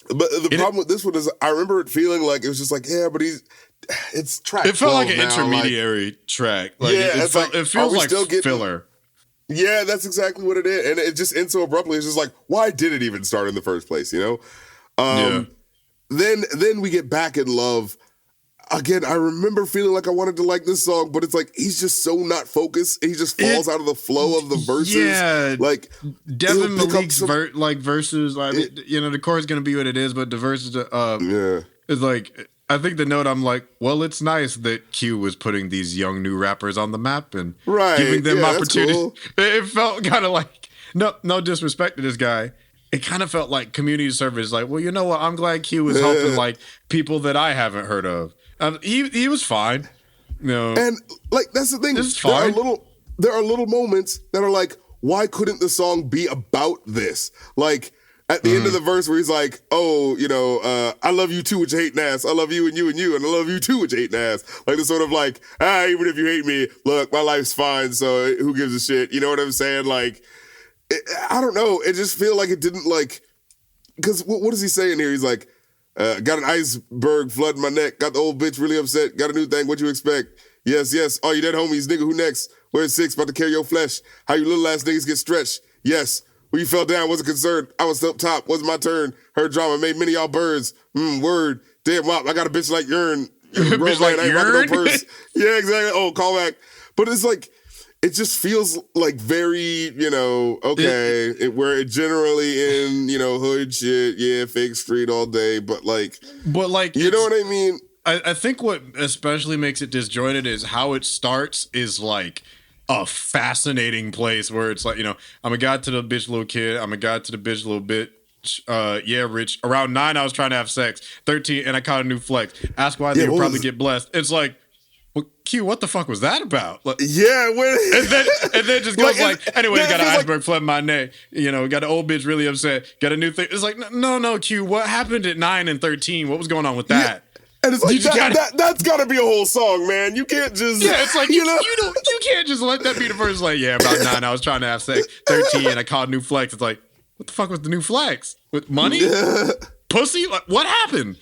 but the problem with this one is I remember it feeling like it was just like, but it's track. It felt like an intermediary track. Like, it feels like filler. Yeah, that's exactly what it is. And it just ends so abruptly. It's just like, why did it even start in the first place, you know? Then we get Back in Love. again, I remember feeling like I wanted to like this song, but it's like he's just so not focused. He just falls out of the flow of the verses. Yeah, like Devin Malik's verses, like the chorus is gonna be what it is, but the verses, is like. I think the note I'm like, well, it's nice that Q was putting these young new rappers on the map and giving them opportunities. Cool. It felt kind of like no disrespect to this guy. It kind of felt like community service. Like, well, you know what? I'm glad Q was helping like people that I haven't heard of. He was fine. And like that's the thing. This is fine. There are little moments that are like, why couldn't the song be about this? Like. At the end of the verse where he's like, oh, I love you too with your hating ass. I love you and you and you, and I love you too with your hating ass. Like this sort of like, even if you hate me, look, my life's fine, so who gives a shit? You know what I'm saying? Like, I don't know. It just feel like it didn't like, because what is he saying here? He's like, got an iceberg flooding my neck. Got the old bitch really upset. Got a new thing. What you expect? Yes. All you dead homies, nigga, who next? Where's 6? About to carry your flesh. How you little ass niggas get stretched? Yes. When you fell down, wasn't concerned. I was up top, wasn't my turn. Heard drama, made many y'all birds. Word. Damn, wop, I got a bitch like urn. Bitch like urn? No purse. Yeah, exactly. Oh, call back. But it's like, it just feels like very, where it generally in, hood shit, fake street all day. But like, you know what I mean? I think what especially makes it disjointed is how it starts is like, a fascinating place where it's like, I'm a god to the bitch little kid. I'm a god to the bitch little bitch. Rich. Around 9, I was trying to have sex. 13, and I caught a new flex. Ask why they'll probably get blessed. It's like, well, Q, what the fuck was that about? Like, and then just goes anyway, got an iceberg flooding my neck. Got an old bitch really upset. Got a new thing. It's like, no, Q, what happened at 9 and 13? What was going on with that? Yeah. And it's like that's gotta be a whole song, man. You can't just it's like you can't just let that be the first. Like about 9, I was trying to have sex. 13, and I caught a new flex. It's like, what the fuck was the new flex? With money, pussy? Like what happened?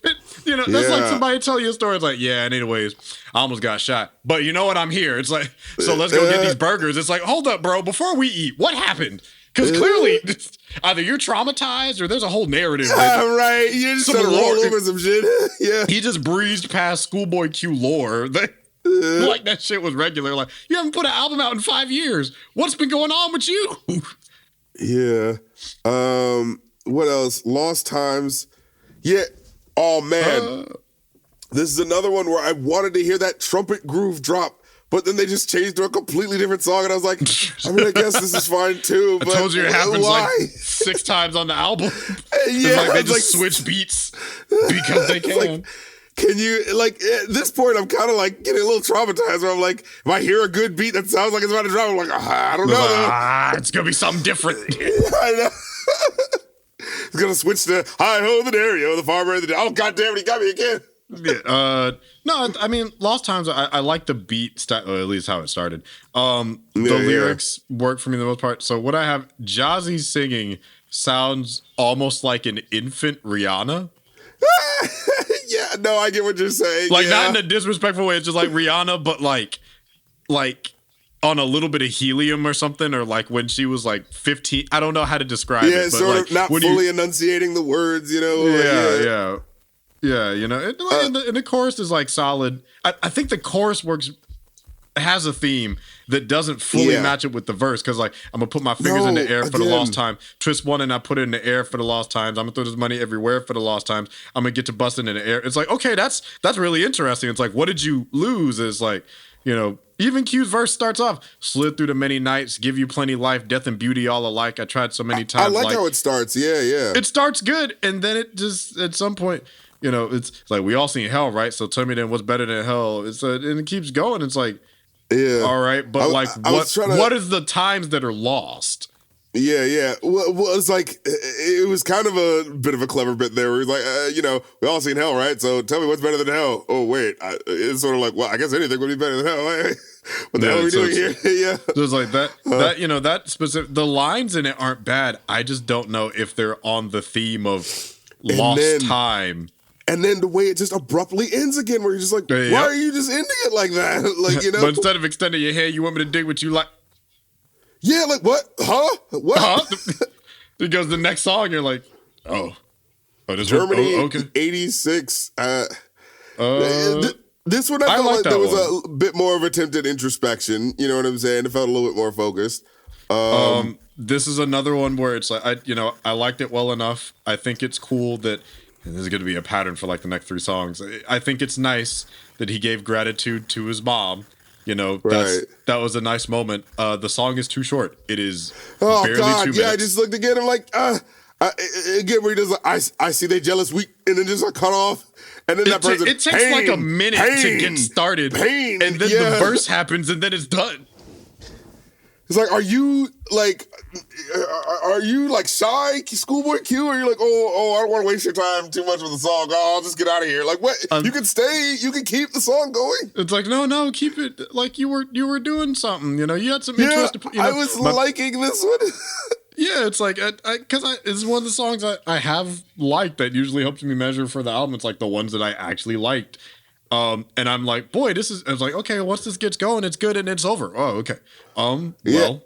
That's like somebody tell you a story. It's like, anyways, I almost got shot, but you know what? I'm here. It's like, so let's go get these burgers. It's like, hold up, bro. Before we eat, what happened? Because clearly, either you're traumatized or there's a whole narrative. Right. You just sort of roll over some shit. Yeah. He just breezed past ScHoolboy Q lore. Like that shit was regular. Like, you haven't put an album out in 5 years. What's been going on with you? Yeah. What else? Lost Times. Yeah. Oh, man. This is another one where I wanted to hear that trumpet groove drop. But then they just changed to a completely different song, and I was like, I guess this is fine too. But I told you it happens like 6 times on the album. Yeah, they just switch beats because they can. Like, can you at this point? I'm kind of like getting a little traumatized. Where I'm like, if I hear a good beat that sounds like it's about to drop, I'm like, I don't know. It's gonna be something different. I know. It's gonna switch to Hi Ho the Dario, the farmer of the day. Oh goddamn it, he got me again. Yeah. No, I mean, Lost Times, I like the beat style, or at least how it started. The lyrics work for me the most part. So what I have, Jazzy singing sounds almost like an infant Rihanna. Yeah, no, I get what you're saying. Like, not in a disrespectful way. It's just like Rihanna, but like on a little bit of helium or something, or like when she was like 15. I don't know how to describe it. Yeah, sort of not fully enunciating the words, Yeah. Yeah, and the chorus is like solid. I think the chorus has a theme that doesn't fully match it with the verse, because like, I'm gonna put my fingers in the air for the lost time. Twist one and I put it in the air for the lost times. I'm gonna throw this money everywhere for the lost times. I'm gonna get to busting in the air. It's like, okay, that's really interesting. It's like, what did you lose? It's like, even Q's verse starts off, slid through the many nights, give you plenty life, death and beauty all alike. I tried so many times. I like how it starts. Yeah. It starts good, and then it just, at some point, it's like, we all seen hell, right? So tell me then what's better than hell? And it keeps going. It's like, all right, but what is the times that are lost? Yeah. Well, it's like, it was kind of a bit of a clever bit there where he's like, we all seen hell, right? So tell me what's better than hell. Oh, wait. It's sort of like, well, I guess anything would be better than hell. What the hell are we doing here? Yeah. So it's like that specific, the lines in it aren't bad. I just don't know if they're on the theme of lost time. And then the way it just abruptly ends again, where you're just like, why are you just ending it like that? Like, But instead of extending your hair, you want me to dig what you like? Yeah, like what? Huh? What? Huh? Because the next song, you're like, this Germany, okay. 86. This one I felt like there was one. a bit more of attempted introspection. You know what I'm saying? It felt a little bit more focused. This is another one where it's like I liked it well enough. I think it's cool that, and this is going to be a pattern for like the next 3 songs. I think it's nice that he gave gratitude to his mom. That was a nice moment. The song is too short. It is barely 2 minutes. I just looked again. I'm like, again, where he does, I see they jealous weak, and then just cut off. And then that person, it takes like a minute to get started. And then the verse happens, and then it's done. It's like, are you like shy, Schoolboy Q? Or you're like, oh, I don't want to waste your time too much with the song. Oh, I'll just get out of here. Like, what? You can stay. You can keep the song going. It's like, no, keep it. Like you were doing something. You had some interest. I was liking this one. Yeah, it's like, because it's one of the songs I have liked that usually helps me measure for the album. It's like the ones that I actually liked. And I'm like, boy, I was like, okay, once this gets going, it's good and it's over. Oh, okay. Well,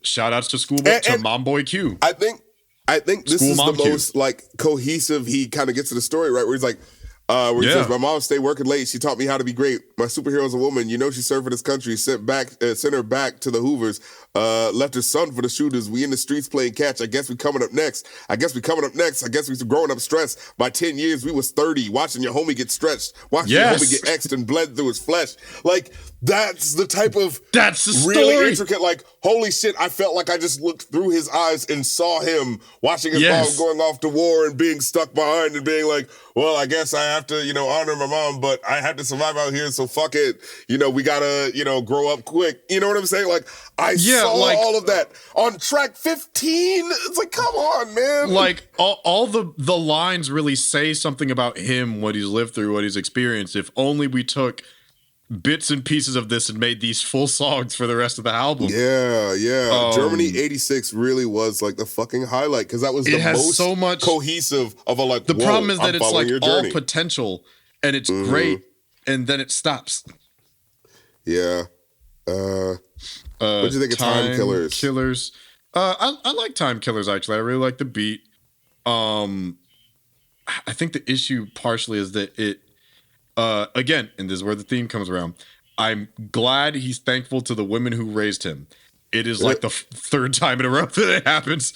shout outs to Schoolboy, to Momboy Q. I think this is the most like cohesive he kind of gets to the story, right? Where he's like, he says, my mom stayed working late. She taught me how to be great. My superhero's a woman. She served for this country. Sent her back to the Hoovers. Left her son for the shooters. We in the streets playing catch. I guess we coming up next. I guess we growing up stressed. By 10 years, we was 30. Watching your homie get stretched. Watching your homie get X'd and bled through his flesh. Like, that's the type of really intricate, like, holy shit, I felt like I just looked through his eyes and saw him watching his mom going off to war and being stuck behind and being like, well, I guess I have to, honor my mom, but I had to survive out here, so fuck it. We gotta, grow up quick. You know what I'm saying? Like, I saw all of that on track 15. It's like, come on, man. Like, all the lines really say something about him, what he's lived through, what he's experienced. If only we took bits and pieces of this and made these full songs for the rest of the album. Yeah. Germany 86 really was like the fucking highlight, because that was the most so much cohesive of a like. The problem is that it's like all potential and it's great, and then it stops. Yeah. What do you think of Time Killers? I like Time Killers, actually. I really like the beat. I think the issue partially is that it, again, and this is where the theme comes around, I'm glad he's thankful to the women who raised him. It is like the 3rd time in a row that it happens.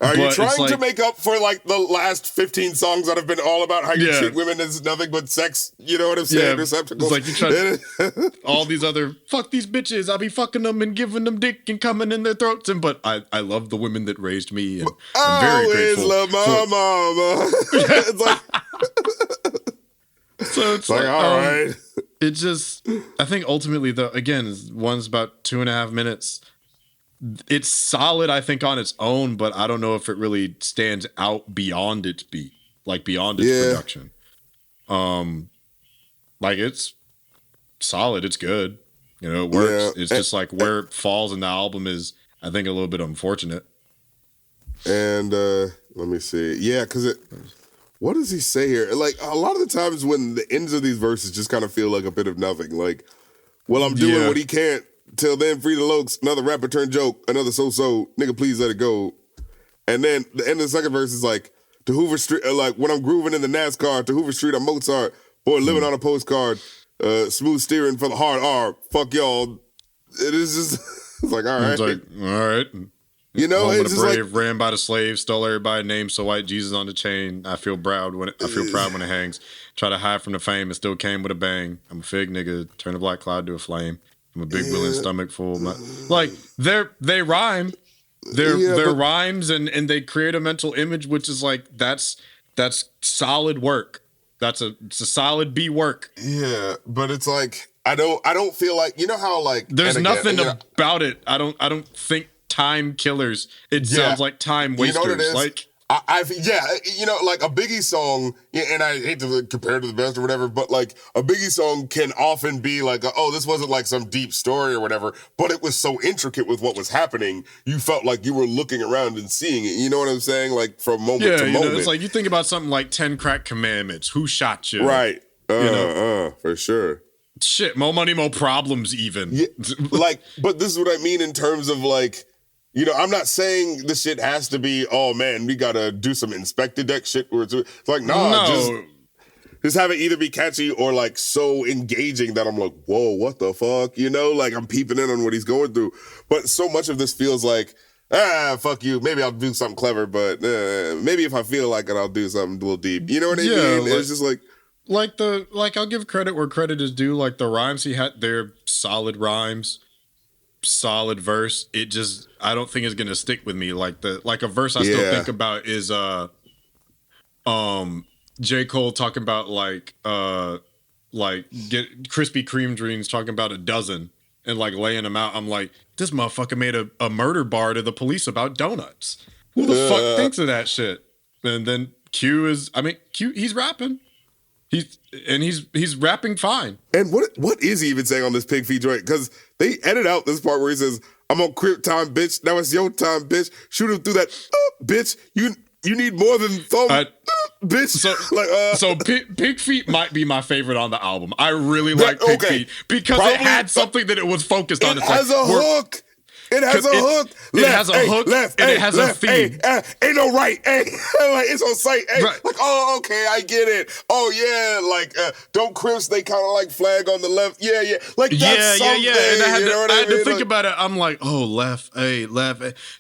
Are you trying to make up for like the last 15 songs that have been all about how you treat women as nothing but sex? You know what I'm saying? Receptacles. It's like you try all these other, fuck these bitches, I'll be fucking them and giving them dick and coming in their throats. But I love the women that raised me, and I'm very grateful. Love my mama. It's like, so it's like, all right. It just, I think ultimately, though, again, one's about 2.5 minutes. It's solid, I think, on its own, but I don't know if it really stands out beyond its beat, like beyond its production. Like, it's solid, it's good, it works. It's just like where it falls in the album is, I think, a little bit unfortunate. And let me see, because what does he say here? Like, a lot of the times when the ends of these verses just kind of feel like a bit of nothing. Like, well, I'm doing what he can't. Till then, free the lokes. Another rapper turned joke. Another so-so. Nigga, please let it go. And then the end of the second verse is like, to Hoover Street, like, when I'm grooving in the NASCAR, to Hoover Street, I'm Mozart. Boy, living on a postcard. Smooth steering for the hard R. Fuck y'all. It is just, it's like, all right. It's like, all right. It's just brave, like, ran by the slave, stole everybody's name, so white Jesus on the chain. I feel proud when it hangs. Try to hide from the fame, it still came with a bang. I'm a fig nigga, turn a black cloud to a flame. I'm a big willing stomach full. Like, they rhyme. They're rhymes and they create a mental image, which is like, that's solid work. It's a solid B work. Yeah, but it's like, I don't feel like, how like there's nothing about it. I don't think Time Killers. It sounds like time wasters. You know what it is? Like, like a Biggie song, and I hate to compare it to the best or whatever, but like a Biggie song can often be like, this wasn't like some deep story or whatever, but it was so intricate with what was happening, you felt like you were looking around and seeing it. You know what I'm saying? Like from moment to moment. It's like you think about something like 10 Crack Commandments. Who shot you? Right. For sure. Shit, more money, more problems even. Yeah, like, but this is what I mean in terms of like, I'm not saying this shit has to be, oh man, we gotta do some inspected deck shit. Where it's like, just have it either be catchy or like so engaging that I'm like, whoa, what the fuck? You know, like I'm peeping in on what he's going through. But so much of this feels like, fuck you. Maybe I'll do something clever, but maybe if I feel like it, I'll do something a little deep. You know what I mean? Like, it's just like I'll give credit where credit is due. Like the rhymes he had, they're solid rhymes, solid verse. It just, I don't think it's gonna stick with me. Like a verse I still think about is J. Cole talking about like get Krispy Kreme dreams, talking about a dozen and like laying them out. I'm like, this motherfucker made a murder bar to the police about donuts. Who the fuck thinks of that shit? And then Q, he's rapping. He's rapping fine. And what is he even saying on this Pig Feet joint? Because they edit out this part where he says, "I'm on crib time, bitch. Now it's your time, bitch. Shoot him through that, bitch. You need more than thumb, bitch." So Pig Feet might be my favorite on the album. I really like Pig Feet because it had something that it was focused on. It has a hook. It has a hook. It has a hook. Left, and it has a theme. Ain't no right. Like it's on sight. Right. Like, oh, okay, I get it. Oh yeah, like don't crimps. They kind of like flag on the left. Yeah. Like that's something. And I had to think like, about it. I'm like, oh, left,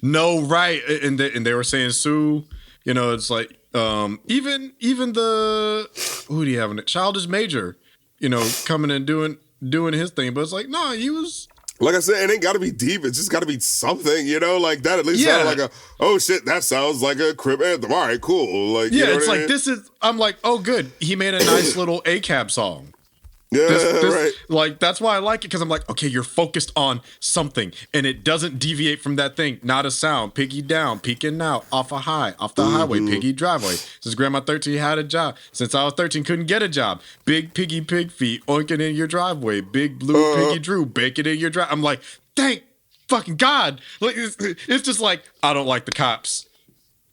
no right, and they were saying Sue. You know, it's like even the who do you have in it? Childish Major. You know, coming and doing his thing, but it's like, no, he was. Like I said, it ain't got to be deep. It's just got to be something, you know, like that. At least sounded like oh shit, that sounds like a crib anthem. All right, cool. Like, you know it's like mean? this is. I'm like, oh, good. He made a nice little ACAB song. Yeah, right. Like that's why I like it, because I'm like, okay, you're focused on something, and it doesn't deviate from that thing. Not a sound. Piggy down, peeking out, off the highway, piggy driveway. Since Grandma 13 had a job, since I was 13 couldn't get a job. Big piggy pig feet oinking in your driveway. Big blue piggy Drew baking in your drive. I'm like, thank fucking God. Like it's just like, I don't like the cops.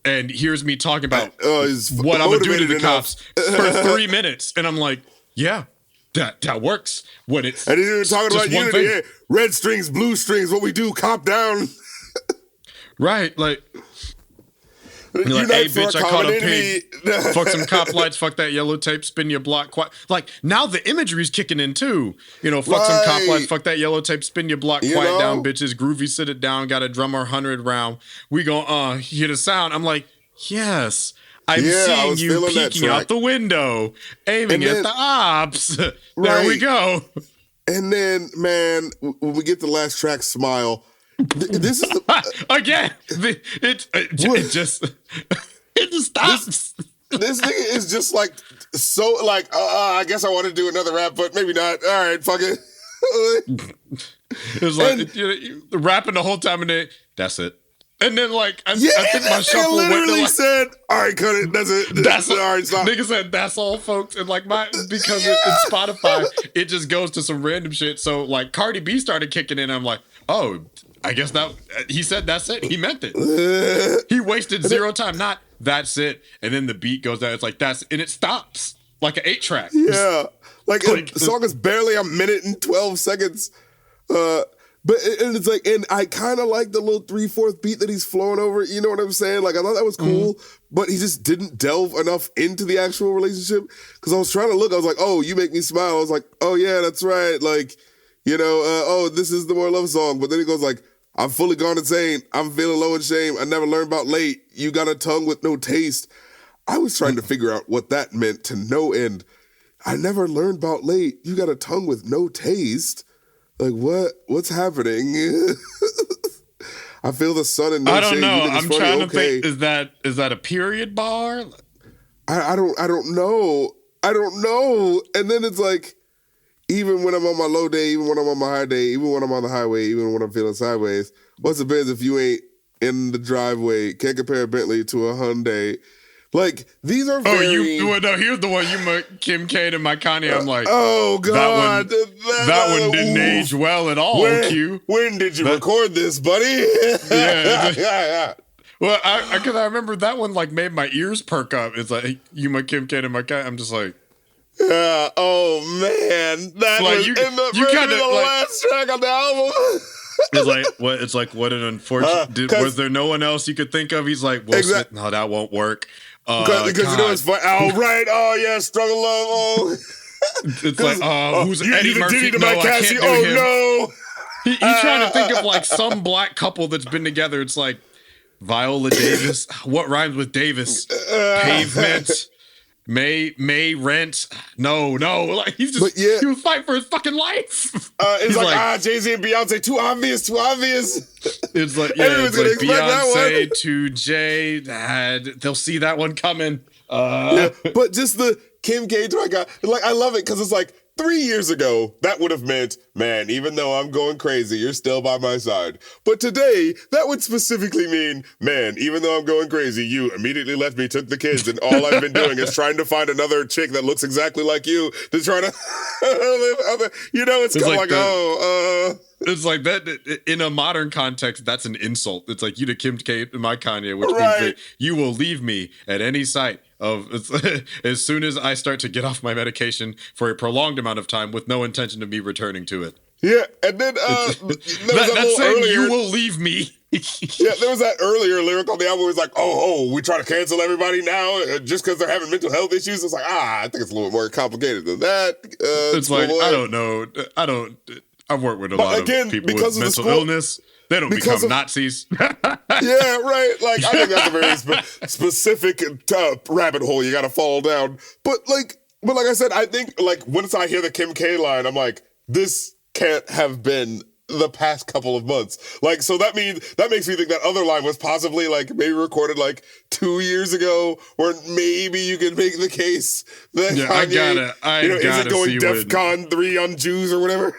And here's me talking about what I'm gonna do to the cops for 3 minutes, and I'm like, yeah. That works when it's. And you're talking about unity. Yeah. Red strings, blue strings. What we do, cop down. Right, like. You're like, hey, bitch, I caught a pig. Fuck some cop lights. Fuck that yellow tape. Spin your block. Like now the imagery's kicking in too. You know, fuck some cop lights. Fuck that yellow tape. Spin your block. Quiet down, bitches. Groovy, sit it down. Got a drummer 100 round. We gon' hear the sound. I'm like, yes. I'm seeing you peeking out the window, aiming at the ops. There we go. And then, man, when we get the last track, Smile, this is again. It just stops. This nigga is just like so like. I guess I want to do another rap, but maybe not. All right, fuck it. It was like rapping the whole time, and then that's it. And then, like, I think my shuffle literally went said, all right, cut it. That's it. That's all right, stop. Nigga said, that's all, folks. And, like, because it's Spotify, it just goes to some random shit. So, like, Cardi B started kicking in. I'm like, oh, I guess he said that's it. He meant it. He wasted zero time. Not, that's it. And then the beat goes down. It's like, and it stops. Like an 8-track. Yeah. Like the song is barely a minute and 12 seconds. But it's like, and I kind of like the little 3/4 beat that he's flowing over. You know what I'm saying? Like, I thought that was cool, but he just didn't delve enough into the actual relationship. Because I was trying to look, I was like, oh, you make me smile. I was like, oh yeah, that's right. Like, you know, this is the More Love song. But then he goes like, I'm fully gone insane. I'm feeling low in shame. I never learned about late. You got a tongue with no taste. I was trying to figure out what that meant to no end. I never learned about late. You got a tongue with no taste. Like, what's happening? I feel the sun and no I don't shade. know. I'm trying to think. Is that a period bar? I don't know. And then it's like, even when I'm on my low day, even when I'm on my high day, even when I'm on the highway, even when I'm feeling sideways, what's the biz if you ain't in the driveway? Can't compare a Bentley to a Hyundai. Like, these are very... here's the one, Kim K to my Kanye. I'm like, oh, God. That one didn't age well at all, Q. When did you record this, buddy? Yeah. Well, because I remember that one, like, made my ears perk up. It's like, hey, Kim K to my Kanye. I'm just like... Yeah, oh, man. That like was the last track on the album. It's like what an unfortunate... was there no one else you could think of? He's like, well, no, that won't work. Because you know it's fun. Oh, right. Oh, yeah, struggle love. Oh. It's like, who's Eddie Murphy? To No, my I Cassie. can't do Oh, him. no. He's trying to think of like some black couple that's been together. It's like Viola Davis. What rhymes with Davis? Pavement. May Rent. No. Like he was fighting for his fucking life. It's like Jay-Z and Beyonce, too obvious. It's like, it's like Beyonce to Jay. They'll see that one coming. But just the Kim K track, like I love it because it's like 3 years ago, that would have meant, man, even though I'm going crazy, you're still by my side. But today, that would specifically mean, man, even though I'm going crazy, you immediately left me, took the kids, and all I've been doing is trying to find another chick that looks exactly like you to try to it's kind of like it's like that in a modern context, that's an insult. It's like you to Kim K and my Kanye, which means that you will leave me at any sight of as soon as I start to get off my medication for a prolonged amount of time with no intention of me returning to it. Yeah, and then that's saying earlier, you will leave me. Yeah, there was that earlier lyric on the album where it's like, we try to cancel everybody now just because they're having mental health issues. It's like, I think it's a little bit more complicated than that. It's like, I don't know. I've worked with a lot of people with mental illness. They don't become Nazis. Yeah, right. Like, I think that's a very specific rabbit hole you got to fall down. But like I said, I think like once I hear the Kim K line, I'm like, this can't have been the past couple of months. Like, so that makes me think that other line was possibly like maybe recorded like 2 years ago, or maybe you could make the case that Kanye, is it going DEFCON 3 on Jews or whatever?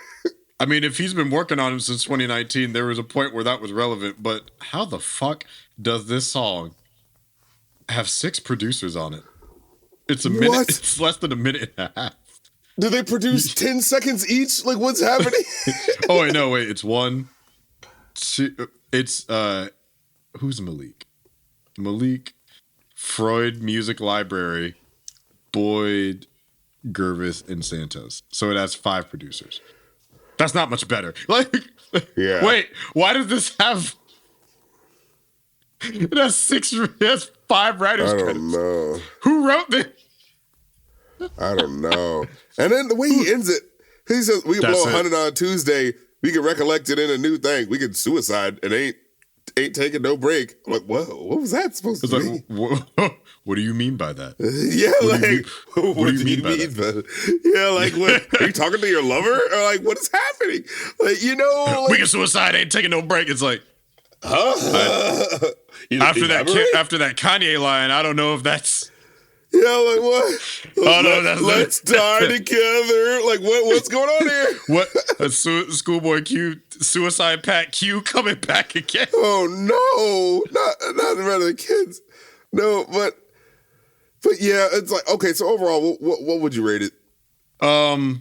I mean, if he's been working on him since 2019, there was a point where that was relevant. But how the fuck does this song have 6 producers on it? It's a minute. It's less than a minute and a half. Do they produce 10 seconds each? Like, what's happening? Wait. It's 1, 2. It's who's Malik? Malik, Freud Music Library, Boyd, Gervais, and Santos. So it has 5 producers. That's not much better. Like, yeah. Wait, why does this have? It has 6. It has 5 writers. I don't know. Who wrote this? I don't know. And then the way he ends it, he says, "We can blow 100 on Tuesday. We can recollect it in a new thing. We can suicide and ain't taking no break." I'm like, whoa, what was that supposed to mean? What do you mean by that? What do you mean by that? Yeah, like, what? Are you talking to your lover? Or like, what is happening? Like, like, we can suicide, ain't taking no break. It's like, huh? After that Kanye line, I don't know if that's. Yeah, like what? Let's die together. Like what's going on here? What? ScHoolboy Q, Suicide Pact Q coming back again? Oh no, not around the kids. No, but yeah, it's like, okay. So overall, what would you rate it? I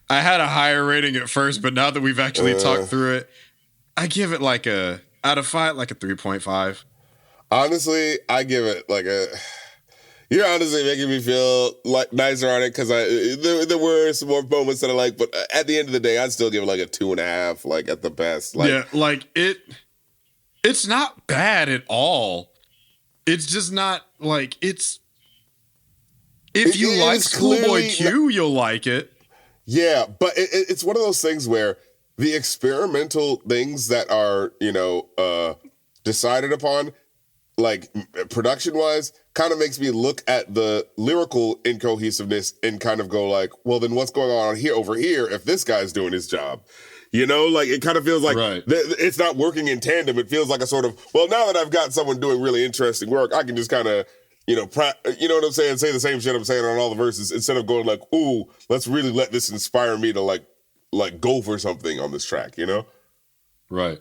had a higher rating at first, but now that we've actually talked through it, I give it like out of 5, like a 3.5. Honestly, I give it like a. You're honestly making me feel like nicer on it because there were some more moments that I like, but at the end of the day, I'd still give it like a 2.5, like at the best. Like, yeah, like it's not bad at all. It's just not like it's. If you like ScHoolboy Q, you'll like it. Yeah, but it's one of those things where the experimental things that are decided upon, like production-wise, kind of makes me look at the lyrical incohesiveness and kind of go like, well, then what's going on here over here if this guy's doing his job? Like it kind of feels like it's not working in tandem. It feels like a sort of, well, now that I've got someone doing really interesting work, I can just kind of, you know what I'm saying? Say the same shit I'm saying on all the verses instead of going like, ooh, let's really let this inspire me to like go for something on this track, Right.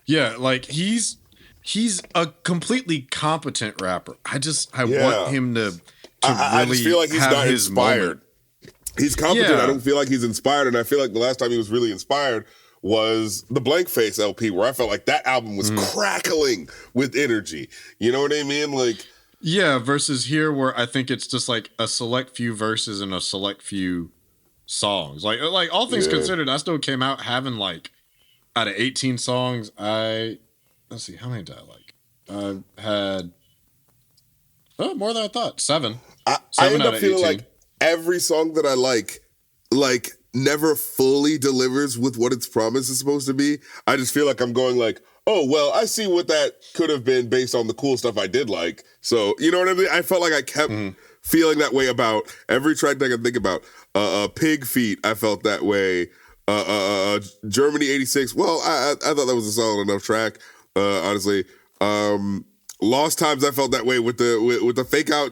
Yeah, like he's a completely competent rapper. I want him to I really just feel like he's not inspired. Moment. He's competent. I don't feel like he's inspired. And I feel like the last time he was really inspired was the Blank Face LP, where I felt like that album was crackling with energy. You know what I mean? Like, yeah, versus here where I think it's just like a select few verses and a select few songs. Like all things considered, I still came out having like out of 18 songs, let's see, how many did I like? I had Oh, more than I thought. 7. I 7 end out up of feeling 18. like every song that I like never fully delivers with what its promise is supposed to be. I just feel like I'm going like, oh, well, I see what that could have been based on the cool stuff I did like. So, you know what I mean? I felt like I kept feeling that way about every track that I can think about. Pig Feet, I felt that way. Germany 86, well, I thought that was a solid enough track, honestly. Lost Times, I felt that way with the fake out,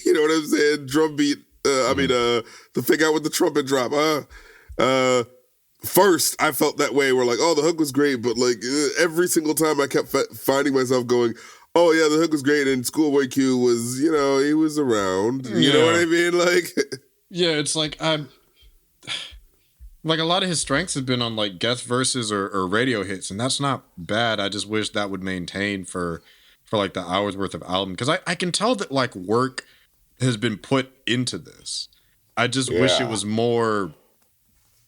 you know what I'm saying, drum beat. The fake out with the trumpet drop. First, I felt that way. Where like, oh, the hook was great, but like every single time, I kept finding myself going, oh yeah, the hook was great, and ScHoolboy Q was, you know, he was around. You know what I mean? Like, yeah, it's like like a lot of his strengths have been on like guest verses or radio hits, and that's not bad. I just wish that would maintain for like the hours worth of album, because I can tell that like work has been put into this. I just wish it was more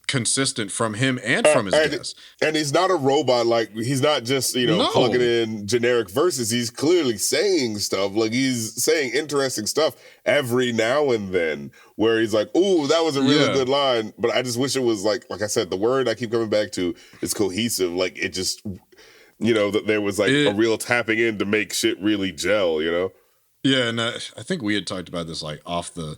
consistent from him and from his guests. And he's not a robot. Like, he's not just, you know, plugging in generic verses. He's clearly saying stuff. Like, he's saying interesting stuff every now and then, where he's like, ooh, that was a really good line. But I just wish it was like I said, the word I keep coming back to is cohesive. Like, it just, you know, that there was like a real tapping in to make shit really gel, you know? Yeah, and I think we had talked about this like off the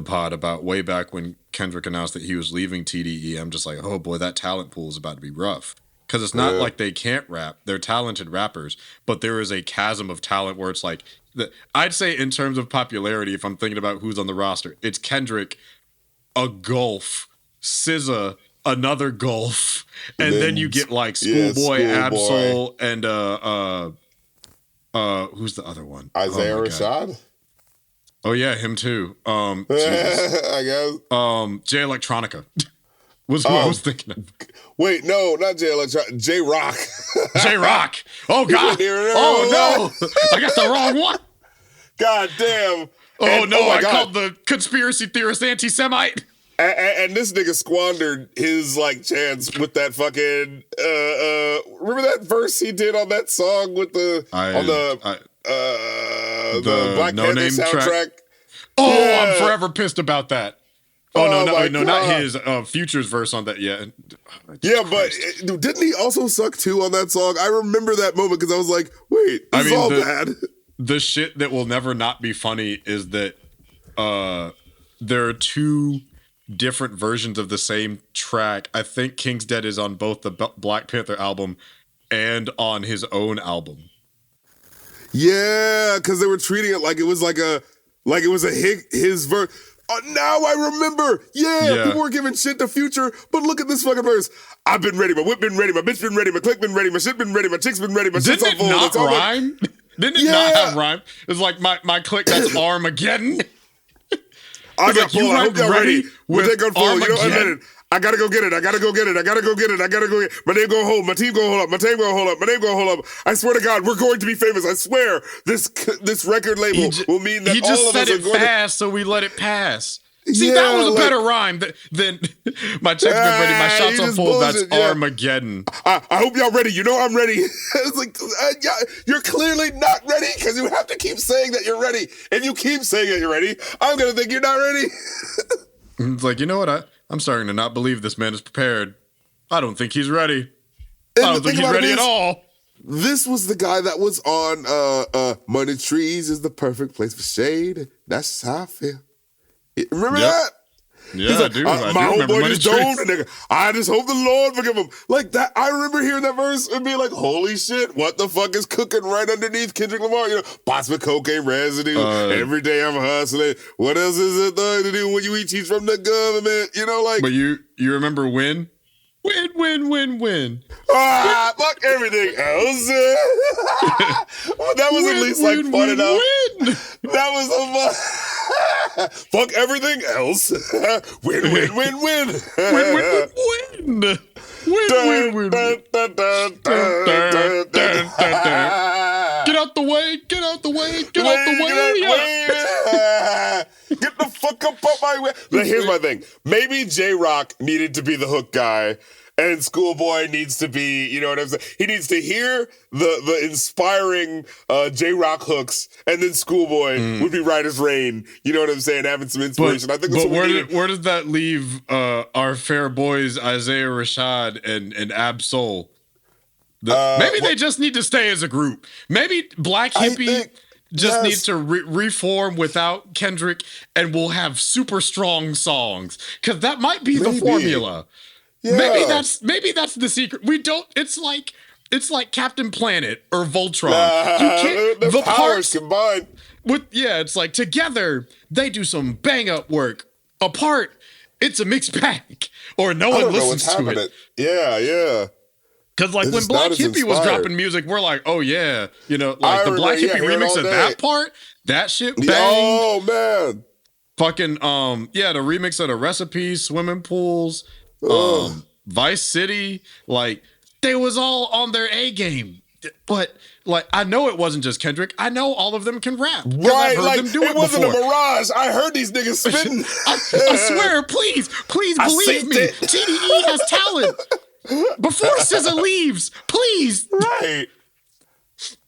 pod about way back when Kendrick announced that he was leaving TDE. I'm just like, oh boy, that talent pool is about to be rough. Because it's not like they can't rap. They're talented rappers, but there is a chasm of talent where it's like, I'd say in terms of popularity, if I'm thinking about who's on the roster, it's Kendrick, a gulf, SZA, another gulf, and then you get like ScHoolboy, Absol, and who's the other one? Isaiah Rashad? Oh yeah, him too. I guess. Jay Electronica was who I was thinking of. Wait, no, not Jay Electronica. Jay Rock. Jay Rock. Oh god. Oh no, I got the wrong one. God damn. I called the conspiracy theorist anti-Semite. And this nigga squandered his like chance with that fucking remember that verse he did on that song with the Black Panther soundtrack? Track? I'm forever pissed about that. Not his Future's verse on that. Yeah, but didn't he also suck too on that song? I remember that moment because I was like, wait, this is all bad. The shit that will never not be funny is that there are two different versions of the same track. I think King's Dead is on both the Black Panther album and on his own album. Yeah, because they were treating it like it was his verse. Now I remember. Yeah, people were giving shit to Future, but look at this fucking verse. I've been ready, my whip been ready, my bitch been ready, my click been ready, my shit been ready, my chick's been ready, my shit's on full. Didn't it not rhyme? Didn't it not have rhyme? It's like my click, that's Armageddon. I got full. I hope y'all ready. We'll take on full. You know, admit it. I gotta go get it. I gotta go get it. I gotta go get it. I gotta go get it. My name gonna hold. My team gonna hold up. My team gonna hold up. My name gonna hold up. I swear to God, we're going to be famous. I swear. This record label will mean that all of us are going to... He just said it fast, so we let it pass. See, that was a better rhyme than my check's been ready, my shots on full, that's Armageddon. I hope y'all ready. You know I'm ready. It's like, you're clearly not ready because you have to keep saying that you're ready. If you keep saying that you're ready, I'm going to think you're not ready. It's like, you know what? I'm starting to not believe this man is prepared. I don't think he's ready. I don't think he's ready at all. This was the guy that was on Money Trees is the perfect place for shade. That's how I feel. Remember that? Yeah, like, I do. My old boy just domed a nigga. I just hope the Lord forgive him. Like that. I remember hearing that verse and being like, holy shit, what the fuck is cooking right underneath Kendrick Lamar? You know, pots with cocaine residue. Every day I'm hustling. What else is it to do when you eat cheese from the government? You know, like. But you remember when? Win. Fuck everything else. That was at least like fun enough. That was a fuck everything else. Win. Win. Get out the way. Get the fuck up my way. Now, here's my thing. Maybe J-Rock needed to be the hook guy. And Schoolboy needs to be, you know what I'm saying? He needs to hear the inspiring J-Rock hooks, and then Schoolboy would be right as rain. You know what I'm saying? Having some inspiration. But, I think that's what we where does that leave our fair boys Isaiah Rashad and Ab Soul? Maybe they just need to stay as a group. Maybe Black Hippie needs to reform without Kendrick, and we'll have super strong songs, because that might be the formula. Yeah. Maybe that's the secret. We don't. It's like Captain Planet or Voltron. You can't. The powers combined. It's like together they do some bang up work. Apart, it's a mixed bag, or no one listens to it. Yeah. Because like when Black Hippie was dropping music, we're like, oh yeah, you know, like the Black Hippie remix of that part, that shit banged. Oh man. Fucking the remix of the Recipes, Swimming Pools, Vice City, like they was all on their A game. But like I know it wasn't just Kendrick. I know all of them can rap. Right, like it wasn't a mirage. I heard these niggas spitting. I swear, please believe me. TDE has talent. Before SZA leaves, please. Right.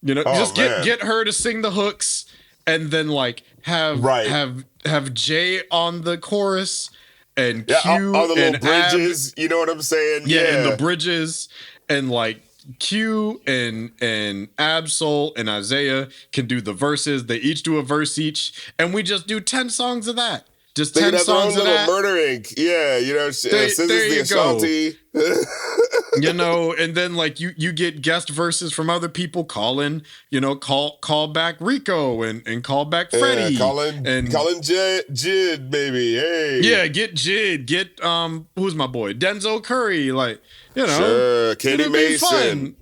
You know, just get her to sing the hooks, and then like have Jay on the chorus, and Q on the little bridges. Ab, you know what I'm saying? Yeah, and the bridges, and like Q and Absol and Isaiah can do the verses. They each do a verse each, and we just do 10 songs of that. Just 10 songs of that. Murder Inc. Yeah, you know, SZA's the Ashanti. You know, and then like you get guest verses from other people. Call back Rico and call back Freddie. Calling Jid, baby. Hey. Yeah, get Jid. Get who's my boy? Denzel Curry. Like, you know. Sure. Kenny Mason.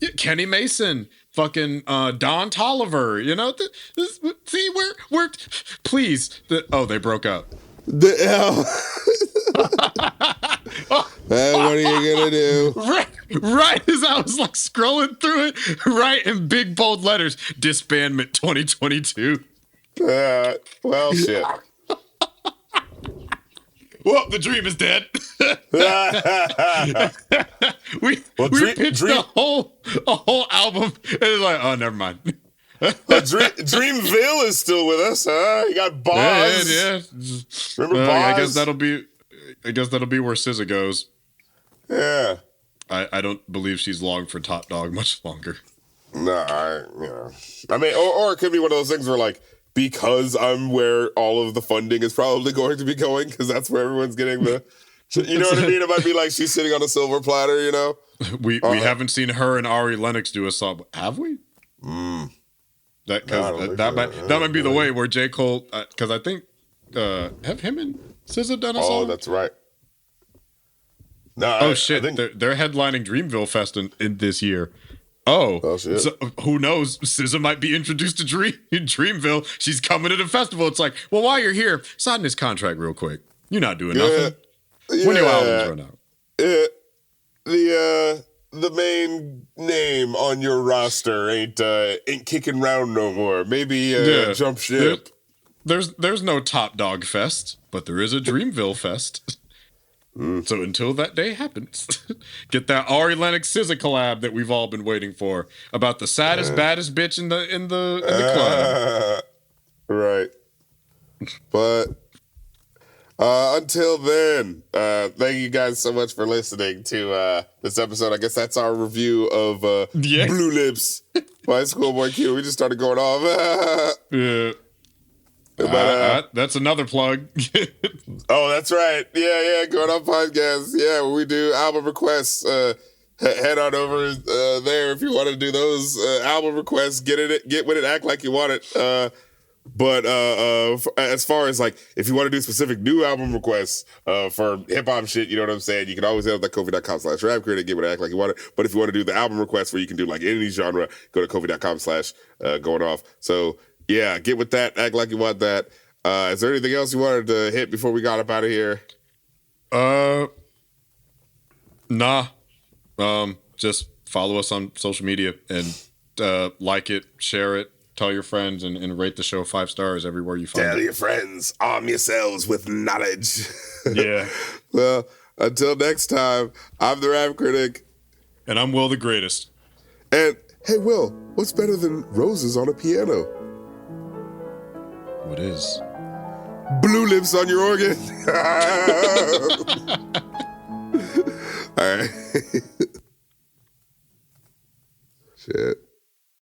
Yeah, Kenny Mason. Fucking Don Tolliver, you know. See, we're please. They broke up. What are you gonna do? Right as I was like scrolling through it, right in big bold letters, disbandment 2022. Well, shit. Well, the dream is dead. we pitched a whole album, and it's like, oh, never mind. Dreamville is still with us, huh? You got Boz. Yeah. Remember Boz? I guess that'll be where SZA goes. Yeah. I don't believe she's long for Top Dog much longer. No, I mean, or it could be one of those things where like, because I'm where all of the funding is probably going to be going, because that's where everyone's getting the, you know what I mean? It might be like she's sitting on a silver platter, you know? We haven't seen her and Ari Lennox do a song, have we? That might be the way where J. Cole, because I think have him and SZA done a song? Oh, that's right. No, I think they're headlining Dreamville Fest in this year. Oh shit. So who knows? SZA might be introduced to Dreamville. She's coming to the festival. It's like, well, while you're here, sign this contract real quick. You're not doing nothing. Yeah. When your albums run out. The main name on your roster ain't kicking round no more. Maybe jump ship. There's no Top Dog Fest, but there is a Dreamville Fest. So until that day happens, get that Ari Lennox SZA collab that we've all been waiting for about the saddest, baddest bitch in the club. Right. But until then, thank you guys so much for listening to this episode. I guess that's our review of Blue Lips by ScHoolboy Q. We just started going off. Yeah. But, that's another plug. Oh, that's right. Yeah. Going on podcast. Yeah, when we do album requests, head on over there if you want to do those album requests. Get with it, act like you want it. But as far as like, if you want to do specific new album requests for hip hop shit, you know what I'm saying? You can always hit up that Kofi.com/rapcreator and get with it, act like you want it. But if you want to do the album requests where you can do like any genre, go to Kofi.com/going off. So yeah, get with that, act like you want that. Is there anything else you wanted to hit before we got up out of here? Nah. Just follow us on social media and like it, share it, tell your friends, and rate the show 5 stars everywhere you find it. Tell your friends, arm yourselves with knowledge. Yeah. Well, Until next time, I'm the Rap Critic. And I'm Will the Greatest. And, hey, Will, what's better than roses on a piano? What is? Blue lips on your organ.